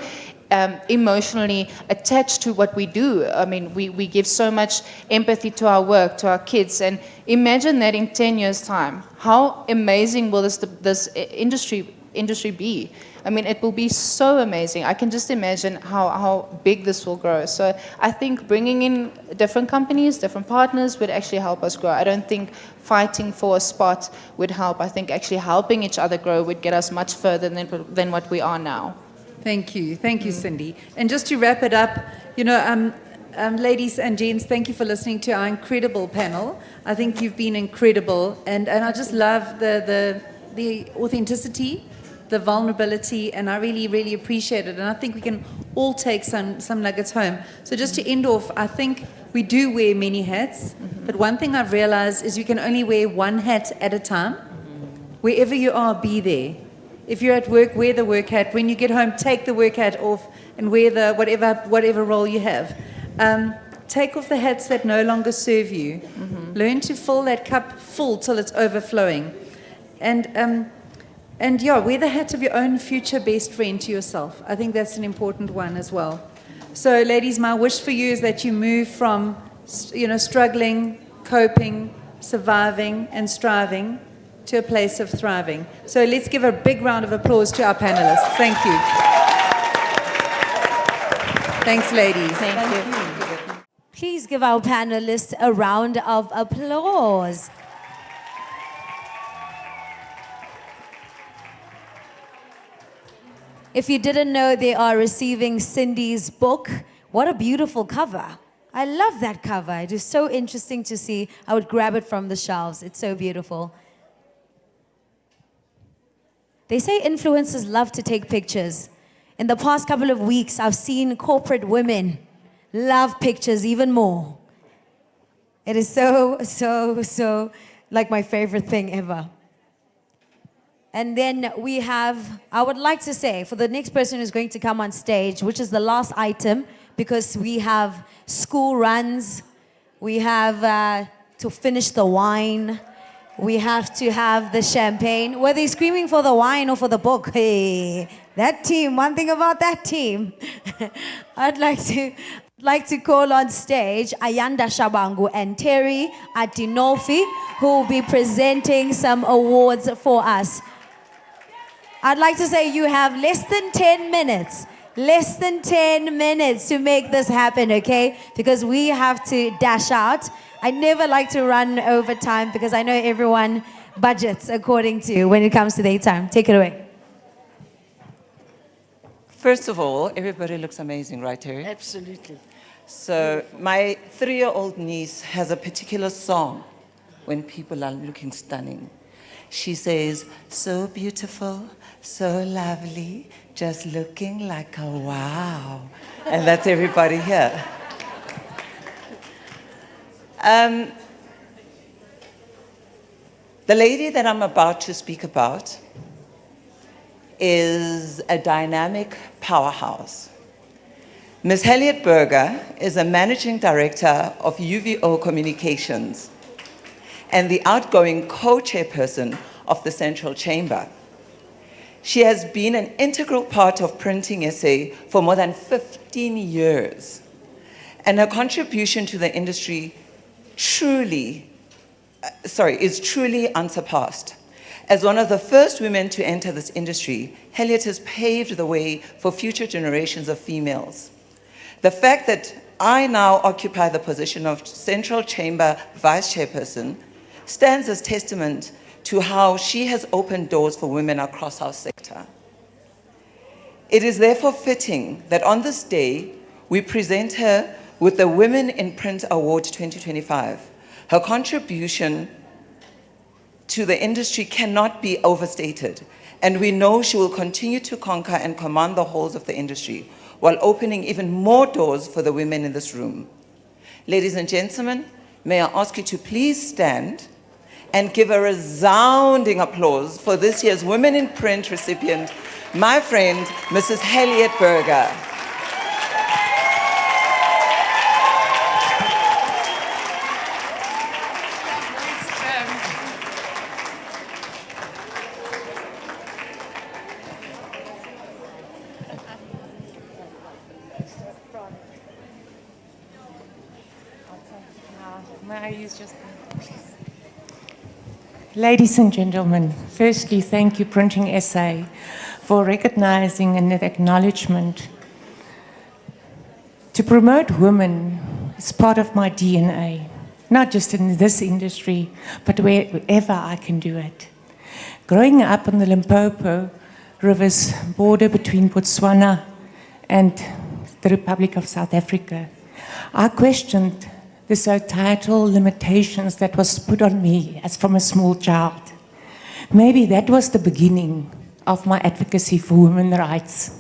emotionally attached to what we do. I mean, we give so much empathy to our work, to our kids, and imagine that in 10 years' time. How amazing will this industry be? I mean, it will be so amazing. I can just imagine how big this will grow. So I think bringing in different companies, different partners would actually help us grow. I don't think fighting for a spot would help. I think actually helping each other grow would get us much further than what we are now.
Thank you, Cindy. And just to wrap it up, ladies and gents, thank you for listening to our incredible panel. I think you've been incredible, and I just love the authenticity, the vulnerability, and I really, really appreciate it. And I think we can all take some nuggets home. So just to end off, I think we do wear many hats, but one thing I've realized is you can only wear one hat at a time. Wherever you are, be there. If you're at work, wear the work hat. When you get home, take the work hat off and wear the whatever role you have. Take off the hats that no longer serve you. Learn to fill that cup full till it's overflowing. And yeah, wear the hat of your own future best friend to yourself. I think that's an important one as well. So ladies, my wish for you is that you move from, struggling, coping, surviving, and striving to a place of thriving. So let's give a big round of applause to our panelists. Thank you. Thanks, ladies.
Thank you. Please give our panelists a round of applause. If you didn't know, they are receiving Cindy's book. What a beautiful cover. I love that cover. It is so interesting to see. I would grab it from the shelves. It's so beautiful. They say influencers love to take pictures. In the past couple of weeks, I've seen corporate women love pictures even more. It is so like my favorite thing ever. And then we have, I would like to say, for the next person who's going to come on stage, which is the last item, because we have school runs, we have to finish the wine, we have to have the champagne. Whether you're screaming for the wine or for the book, hey, that team, one thing about that team, I'd like to call on stage Ayanda Shabangu and Terry Atinofi, who will be presenting some awards for us. I'd like to say you have less than 10 minutes. Less than 10 minutes to make this happen, okay? Because we have to dash out. I never like to run over time because I know everyone budgets according to when it comes to their time. Take it away.
First of all, everybody looks amazing, right, Terry?
Absolutely.
So my 3-year-old niece has a particular song when people are looking stunning. She says, so beautiful, so lovely, just looking like a wow. And that's everybody here. The lady that I'm about to speak about is a dynamic powerhouse. Ms. Harriet Berger is a managing director of UVO Communications and the outgoing co-chairperson of the Central Chamber. She has been an integral part of Printing SA for more than 15 years, and her contribution to the industry is truly unsurpassed. As one of the first women to enter this industry, Harriet has paved the way for future generations of females. The fact that I now occupy the position of Central Chamber Vice Chairperson stands as testament to how she has opened doors for women across our sector. It is therefore fitting that on this day, we present her with the Women in Print Award 2025. Her contribution to the industry cannot be overstated, and we know she will continue to conquer and command the halls of the industry while opening even more doors for the women in this room. Ladies and gentlemen, may I ask you to please stand and give a resounding applause for this year's Women in Print recipient, my friend, Mrs. Harriet Berger.
May I use just Ladies and gentlemen, firstly, thank you, Printing SA, for recognizing and the acknowledgement. To promote women is part of my DNA, not just in this industry, but wherever I can do it. Growing up on the Limpopo River's border between Botswana and the Republic of South Africa, I questioned the societal limitations that was put on me as from a small child. Maybe that was the beginning of my advocacy for women's rights.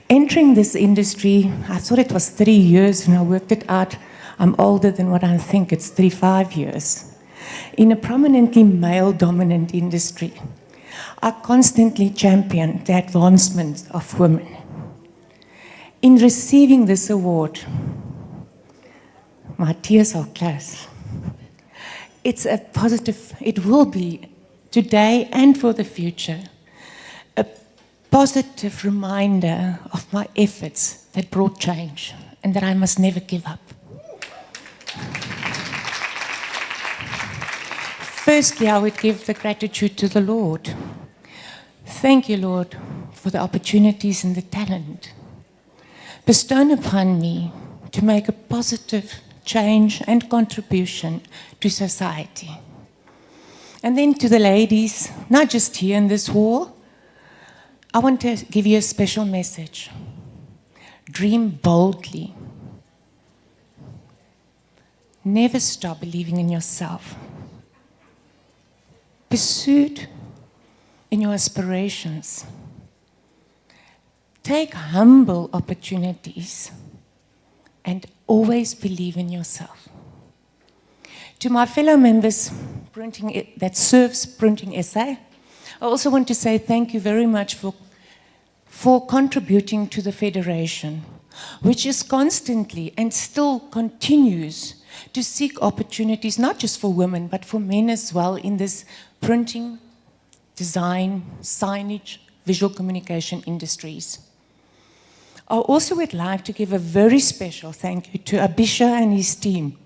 Entering this industry, I thought it was 3 years, and I worked it out. I'm older than what I think, it's 35 years. In a prominently male-dominant industry, I constantly championed the advancement of women. In receiving this award, my tears are close. It's a positive, it will be today and for the future, a positive reminder of my efforts that brought change and that I must never give up. Firstly, I would give the gratitude to the Lord. Thank you, Lord, for the opportunities and the talent bestowed upon me to make a positive change and contribution to society. And then to the ladies, not just here in this hall, I want to give you a special message. Dream boldly. Never stop believing in yourself. Pursue in your aspirations. Take humble opportunities and always believe in yourself. To my fellow members that serves Printing SA, I also want to say thank you very much for contributing to the Federation, which is constantly and still continues to seek opportunities, not just for women, but for men as well in this printing, design, signage, visual communication industries. I also would like to give a very special thank you to Abisha and his team.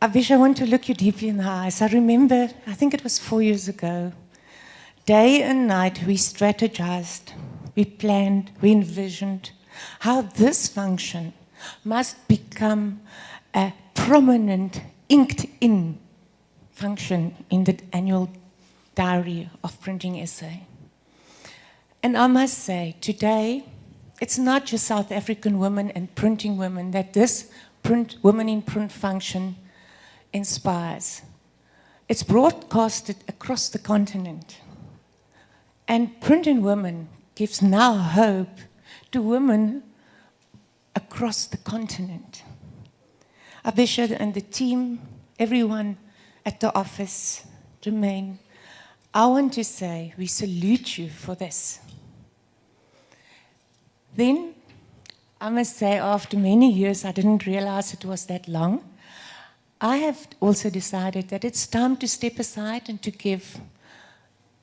Abisha, I want to look you deeply in the eyes. I remember, I think it was 4 years ago, day and night we strategized, we planned, we envisioned how this function must become a prominent, inked-in function in the annual diary of Printing SA. And I must say, today, it's not just South African women and printing women that this Women in Print function inspires. It's broadcasted across the continent. And Printing Women gives now hope to women across the continent. Abisha and the team, everyone at the office, Jermaine, I want to say we salute you for this. Then, I must say, after many years, I didn't realize it was that long. I have also decided that it's time to step aside and to give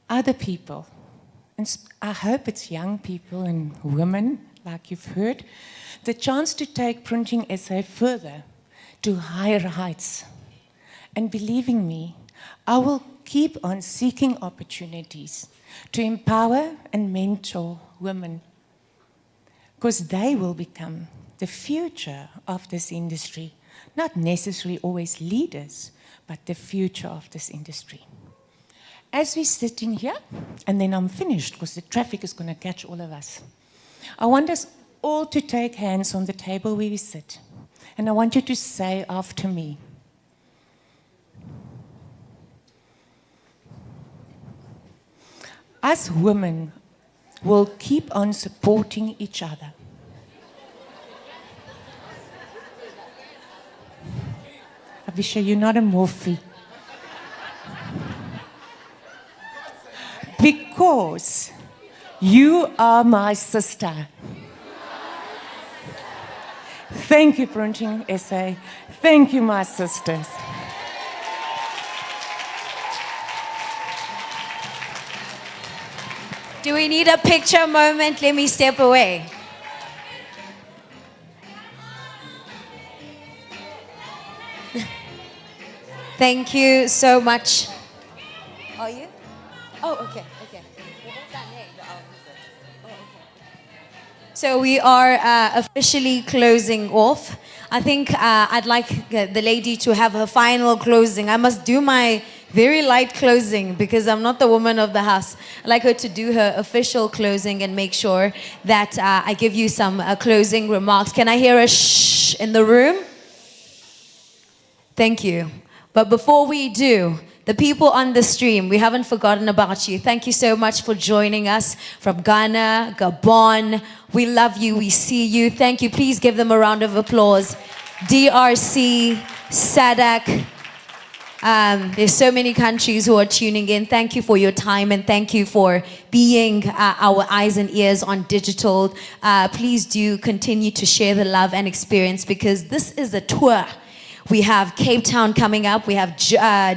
other people, and I hope it's young people and women, like you've heard, the chance to take Printing SA further to higher heights. And believing me, I will keep on seeking opportunities to empower and mentor women, because they will become the future of this industry. Not necessarily always leaders, but the future of this industry. As we're sitting here, and then I'm finished because the traffic is going to catch all of us. I want us all to take hands on the table where we sit. And I want you to say after me, us women will keep on supporting each other. Abisha, you're not a morphe. Because you are my sister. Thank you, Printing SA. Thank you, my sisters.
Do we need a picture moment? Let me step away. Thank you so much. Are you? Oh, okay, okay. So we are officially closing off. I think I'd like the lady to have her final closing. I must do my very light closing because I'm not the woman of the house. I'd like her to do her official closing and make sure that I give you some closing remarks. Can I hear a shh in the room? Thank you. But before we do, the people on the stream, we haven't forgotten about you. Thank you so much for joining us from Ghana, Gabon. We love you. We see you. Thank you. Please give them a round of applause. DRC, SADC. There's so many countries who are tuning in. Thank you for your time and thank you for being our eyes and ears on digital. Please do continue to share the love and experience because this is a tour. We have Cape Town coming up, we have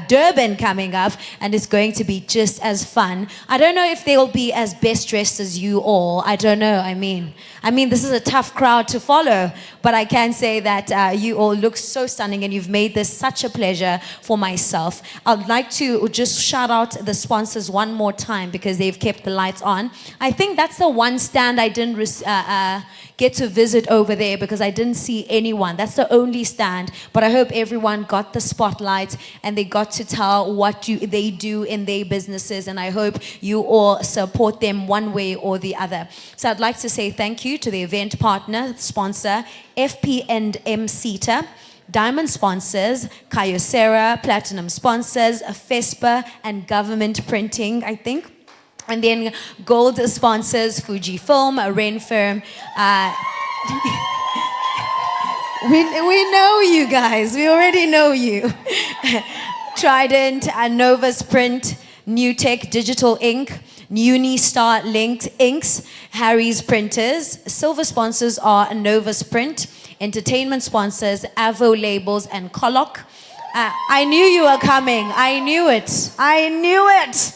Durban coming up, and it's going to be just as fun. I don't know if they'll be as best dressed as you all. I don't know. I mean, this is a tough crowd to follow, but I can say that you all look so stunning and you've made this such a pleasure for myself. I'd like to just shout out the sponsors one more time because they've kept the lights on. I think that's the one stand I didn't get to visit over there because I didn't see anyone. That's the only stand, but I hope everyone got the spotlight and they got to tell what they do in their businesses, and I hope you all support them one way or the other. So I'd like to say thank you to the event partner, sponsor, FP&M Sita, diamond sponsors, Kyocera, platinum sponsors, FESPA, and government printing, I think. And then gold sponsors, Fujifilm, Ren Firm. We know you guys. We already know you. Trident, Novus Print, New Tech Digital Ink, Unistar Linked Inks, Harry's Printers. Silver sponsors are Novus Print. Entertainment sponsors, Avo Labels and Colloc. I knew you were coming. I knew it. I knew it.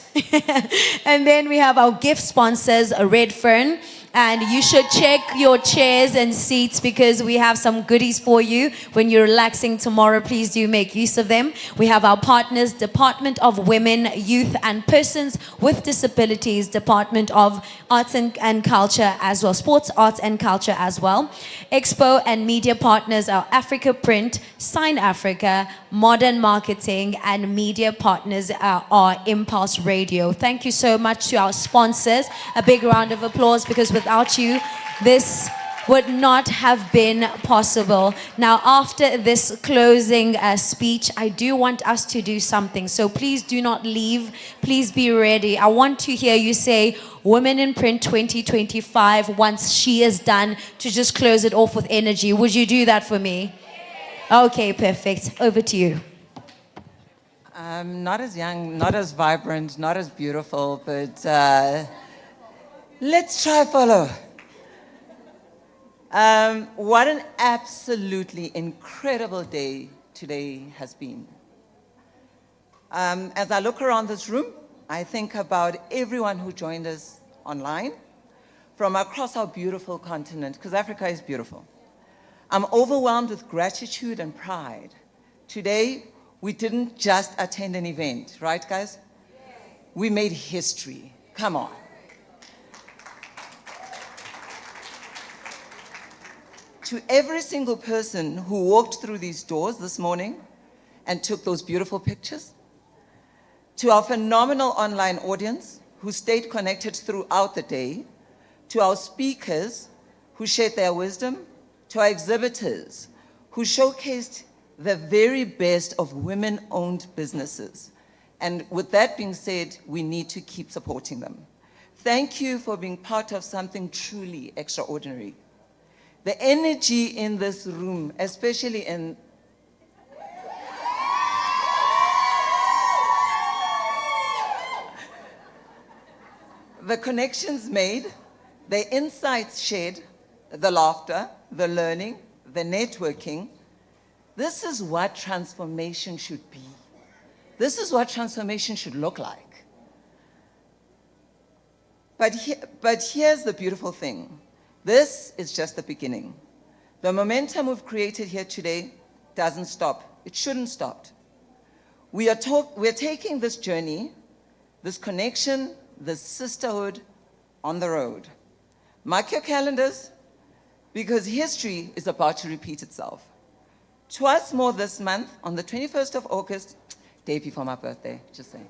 And then we have our gift sponsors, Redfern. And you should check your chairs and seats because we have some goodies for you. When you're relaxing tomorrow, please do make use of them. We have our partners, Department of Women, Youth and Persons with Disabilities, Department of Arts and Culture as well, Sports, Arts and Culture as well. Expo and media partners are Africa Print, Sign Africa, Modern Marketing, and media partners are Impulse Radio. Thank you so much to our sponsors. A big round of applause because without you, this would not have been possible. Now, after this closing speech, I do want us to do something. So please do not leave. Please be ready. I want to hear you say, Women in Print 2025, once she is done, to just close it off with energy. Would you do that for me? Okay, perfect. Over to you.
Not as young, not as vibrant, not as beautiful, but let's try follow. What an absolutely incredible day today has been. As I look around this room, I think about everyone who joined us online from across our beautiful continent, because Africa is beautiful. I'm overwhelmed with gratitude and pride. Today, we didn't just attend an event, right, guys? We made history. Come on. To every single person who walked through these doors this morning and took those beautiful pictures, to our phenomenal online audience who stayed connected throughout the day, to our speakers who shared their wisdom, to our exhibitors who showcased the very best of women-owned businesses. And with that being said, we need to keep supporting them. Thank you for being part of something truly extraordinary. The energy in this room, especially in the connections made, the insights shared, the laughter, the learning, the networking. This is what transformation should be. This is what transformation should look like. But here's the beautiful thing. This is just the beginning. The momentum we've created here today doesn't stop. It shouldn't stop. We're taking this journey, this connection, this sisterhood on the road. Mark your calendars, because history is about to repeat itself. Twice more this month, on the 21st of August, day before my birthday, just saying.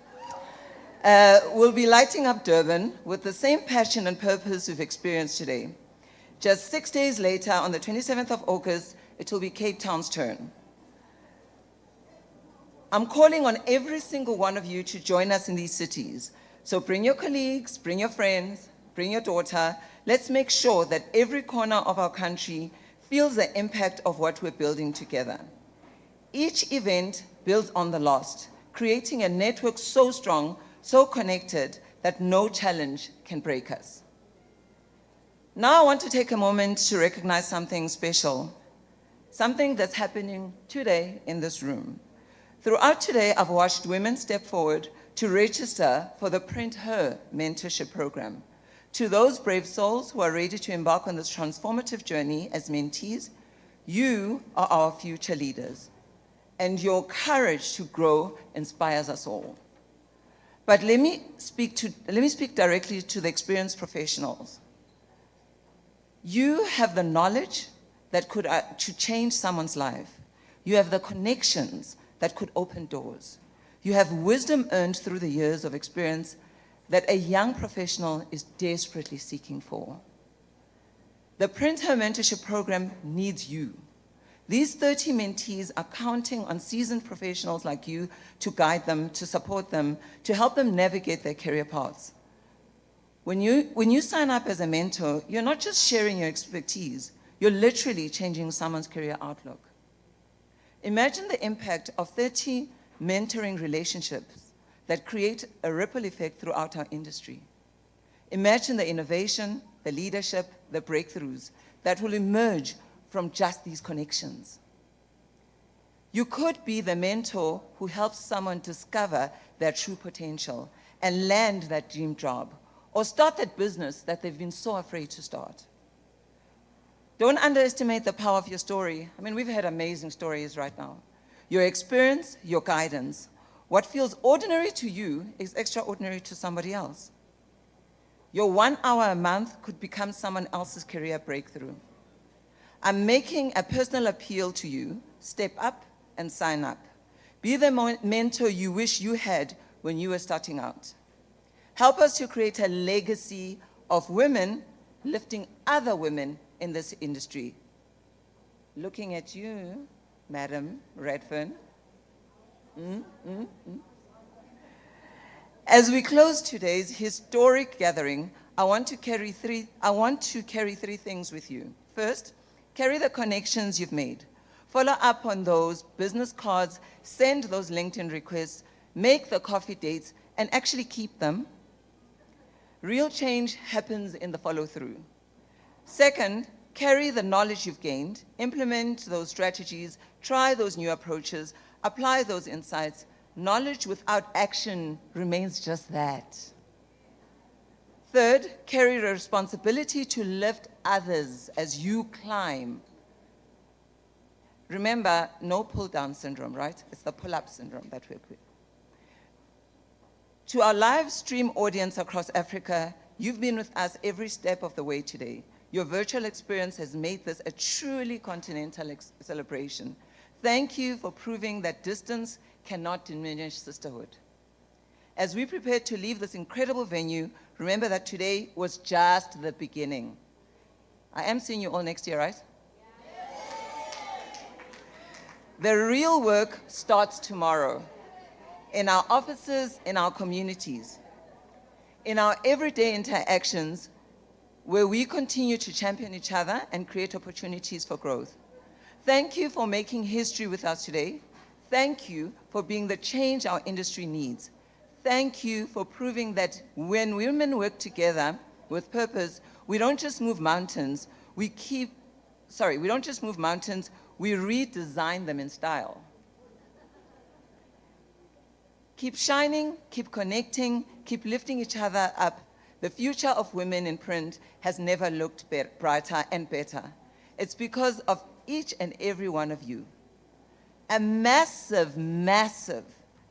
We'll be lighting up Durban with the same passion and purpose we've experienced today. Just 6 days later, on the 27th of August, it will be Cape Town's turn. I'm calling on every single one of you to join us in these cities. So bring your colleagues, bring your friends, bring your daughter. Let's make sure that every corner of our country feels the impact of what we're building together. Each event builds on the last, creating a network so strong, so connected, that no challenge can break us. Now I want to take a moment to recognize something special, something that's happening today in this room. Throughout today, I've watched women step forward to register for the Print Her mentorship program. To those brave souls who are ready to embark on this transformative journey as mentees, you are our future leaders, and your courage to grow inspires us all. But let me speak directly to the experienced professionals. You have the knowledge that could to change someone's life. You have the connections that could open doors. You have wisdom earned through the years of experience that a young professional is desperately seeking for. The Print Her Mentorship Program needs you. These 30 mentees are counting on seasoned professionals like you to guide them, to support them, to help them navigate their career paths. When you sign up as a mentor, you're not just sharing your expertise, you're literally changing someone's career outlook. Imagine the impact of 30 mentoring relationships that create a ripple effect throughout our industry. Imagine the innovation, the leadership, the breakthroughs that will emerge from just these connections. You could be the mentor who helps someone discover their true potential and land that dream job, or start that business that they've been so afraid to start. Don't underestimate the power of your story. I mean, we've had amazing stories right now. Your experience, your guidance. What feels ordinary to you is extraordinary to somebody else. Your 1 hour a month could become someone else's career breakthrough. I'm making a personal appeal to you. Step up and sign up. Be the mentor you wish you had when you were starting out. Help us to create a legacy of women lifting other women in this industry. Looking at you, Madam Redfern. As we close today's historic gathering, I want to carry three things with you. First, carry the connections you've made. Follow up on those business cards, send those LinkedIn requests, make the coffee dates, and actually keep them. Real change happens in the follow-through. Second, carry the knowledge you've gained, implement those strategies, try those new approaches, apply those insights. Knowledge without action remains just that. Third, carry the responsibility to lift others as you climb. Remember, no pull-down syndrome, right? It's the pull-up syndrome that we're with. To our live stream audience across Africa, you've been with us every step of the way today. Your virtual experience has made this a truly continental celebration. Thank you for proving that distance cannot diminish sisterhood. As we prepare to leave this incredible venue, remember that today was just the beginning. I am seeing you all next year, right? The real work starts tomorrow, in our offices, in our communities, in our everyday interactions, where we continue to champion each other and create opportunities for growth. Thank you for making history with us today. Thank you for being the change our industry needs. Thank you for proving that when women work together with purpose, we don't just move mountains, we redesign them in style. Keep shining, keep connecting, keep lifting each other up. The future of women in print has never looked brighter and better. It's because of each and every one of you. A massive, massive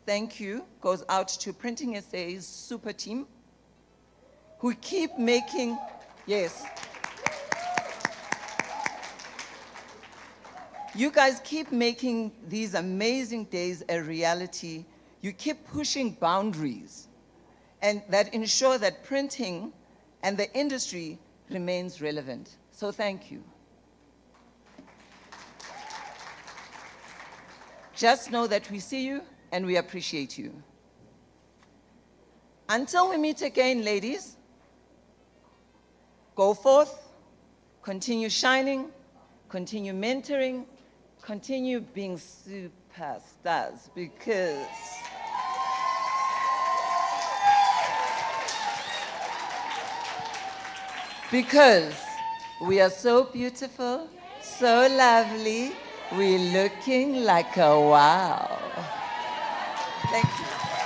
thank you goes out to Printing SA's super team who keep making, yes. You guys keep making these amazing days a reality. You keep pushing boundaries and that ensure that printing and the industry remains relevant. So thank you. Just know that we see you and we appreciate you. Until we meet again, ladies, go forth, continue shining, continue mentoring, continue being superstars because we are so beautiful, so lovely, we're looking like a wow. Thank you.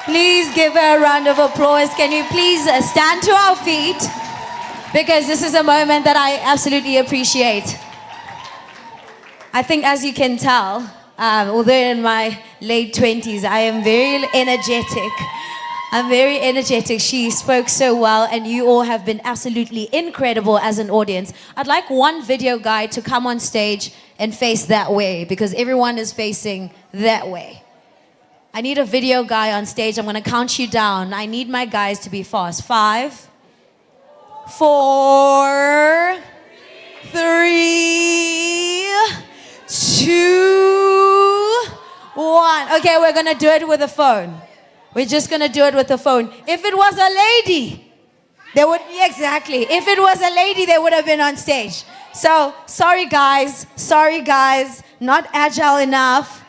Please give her a round of applause. Can you please stand to our feet? Because this is a moment that I absolutely appreciate. I think, as you can tell, although in my late 20s, I am very energetic. I'm very energetic. She spoke so well, and you all have been absolutely incredible as an audience. I'd like one video guy to come on stage and face that way, because everyone is facing that way. I need a video guy on stage. I'm going to count you down. I need my guys to be fast. 5, 4, 3, 2, 1. Okay, we're going to do it with a phone. We're just going to do it with the phone. If it was a lady, they would, exactly. If it was a lady, they would have been on stage. So, sorry guys, not agile enough.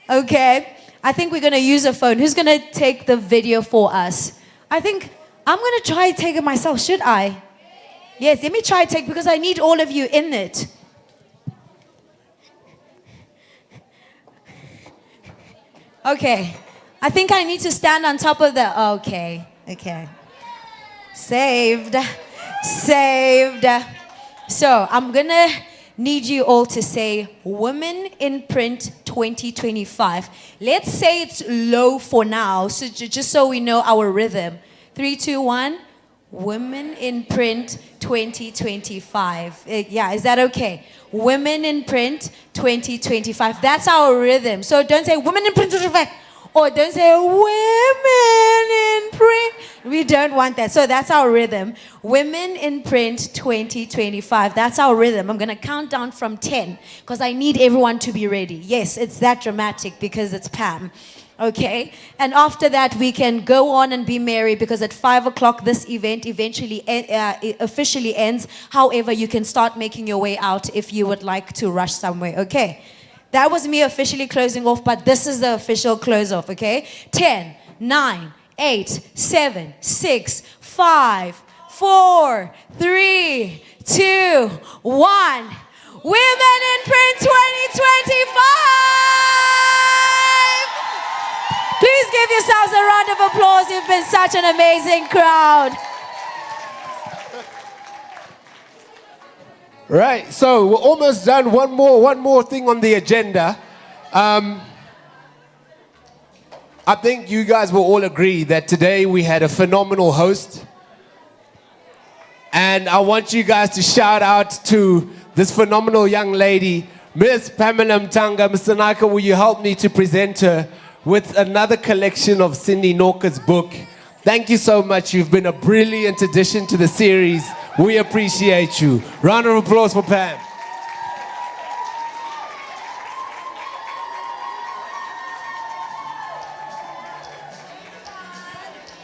Okay, I think we're going to use a phone. Who's going to take the video for us? I think I'm going to try to take it myself, should I? Yes, let me try to take, because I need all of you in it. Okay. I think I need to stand on top of the, okay. Saved. So I'm gonna need you all to say Women in Print 2025. Let's say it's low for now, so just so we know our rhythm. 3, 2, 1. Women in Print 2025. Yeah, is that okay? Women in Print 2025. That's our rhythm. So don't say Women in Print 2025. Or don't say Women in Print. We don't want that. So that's our rhythm. Women in Print 2025. That's our rhythm. I'm going to count down from 10 because I need everyone to be ready. Yes, it's that dramatic because it's Pam. Okay? And after that, we can go on and be merry because at 5 o'clock, this event officially ends. However, you can start making your way out if you would like to rush somewhere. Okay? That was me officially closing off, but this is the official close off, okay? 10, 9, 8, 7, 6, 5, 4, 3, 2, 1. Women in Print 2025! Please give yourselves a round of applause. You've been such an amazing crowd.
Right, so we're almost done. One more thing on the agenda. I think you guys will all agree that today we had a phenomenal host. And I want you guys to shout out to this phenomenal young lady, Miss Pamela Mtanga. Mr. Naika, will you help me to present her with another collection of Cindy Norca's book? Thank you so much. You've been a brilliant addition to the series. We appreciate you. Round of applause for Pam.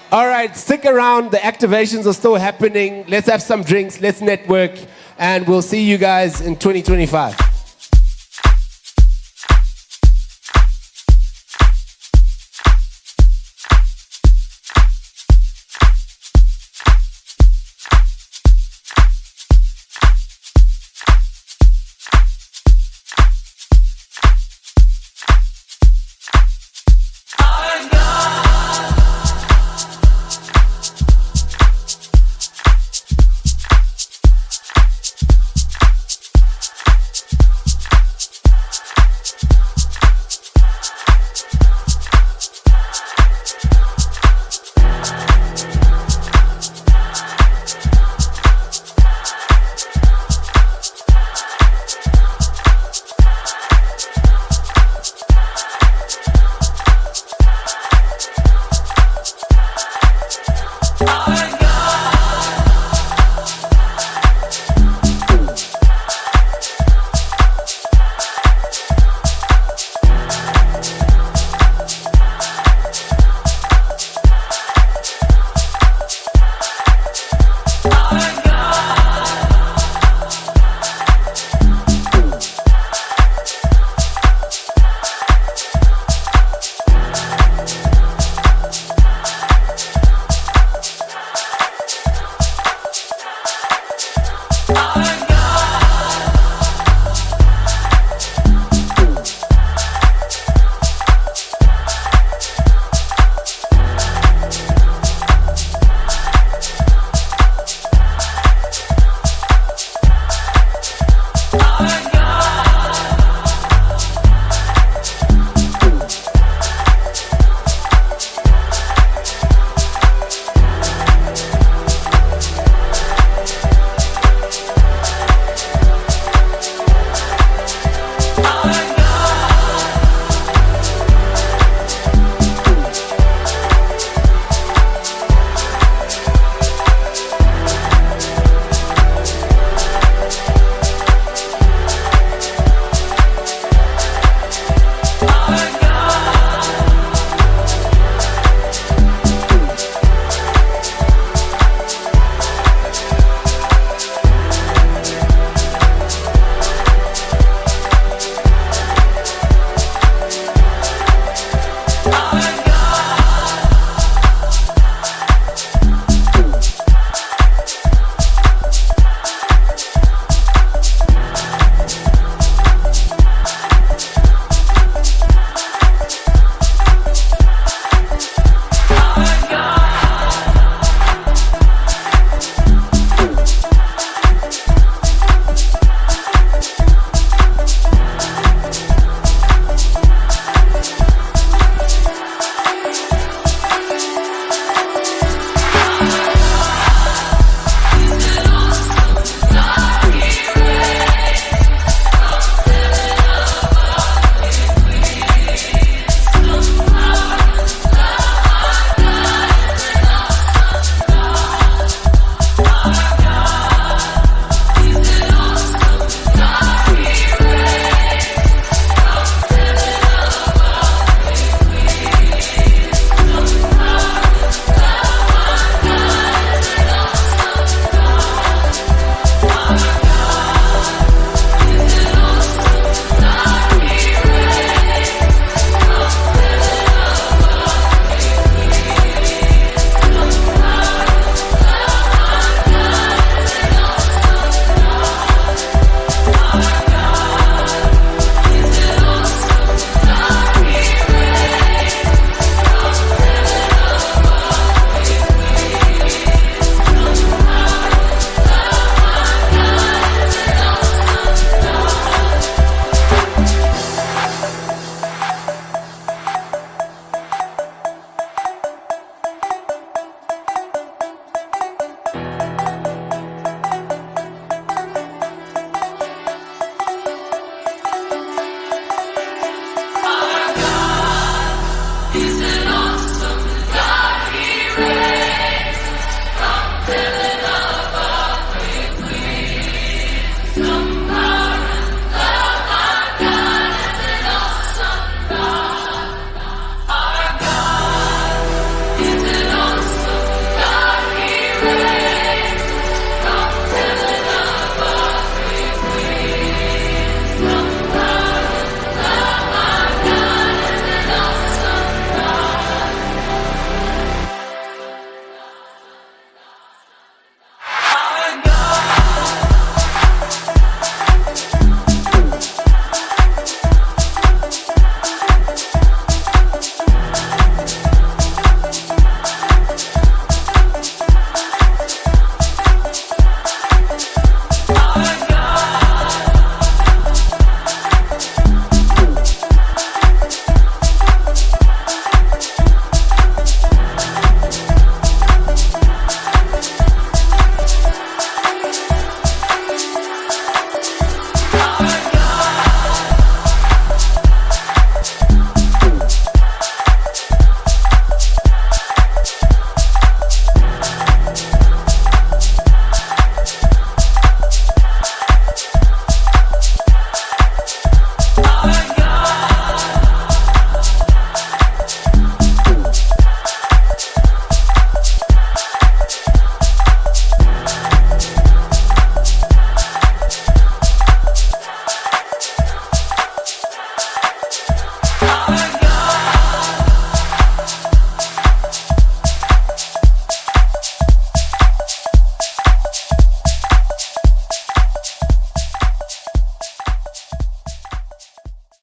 All right, stick around. The activations are still happening. Let's have some drinks, let's network, and we'll see you guys in 2025.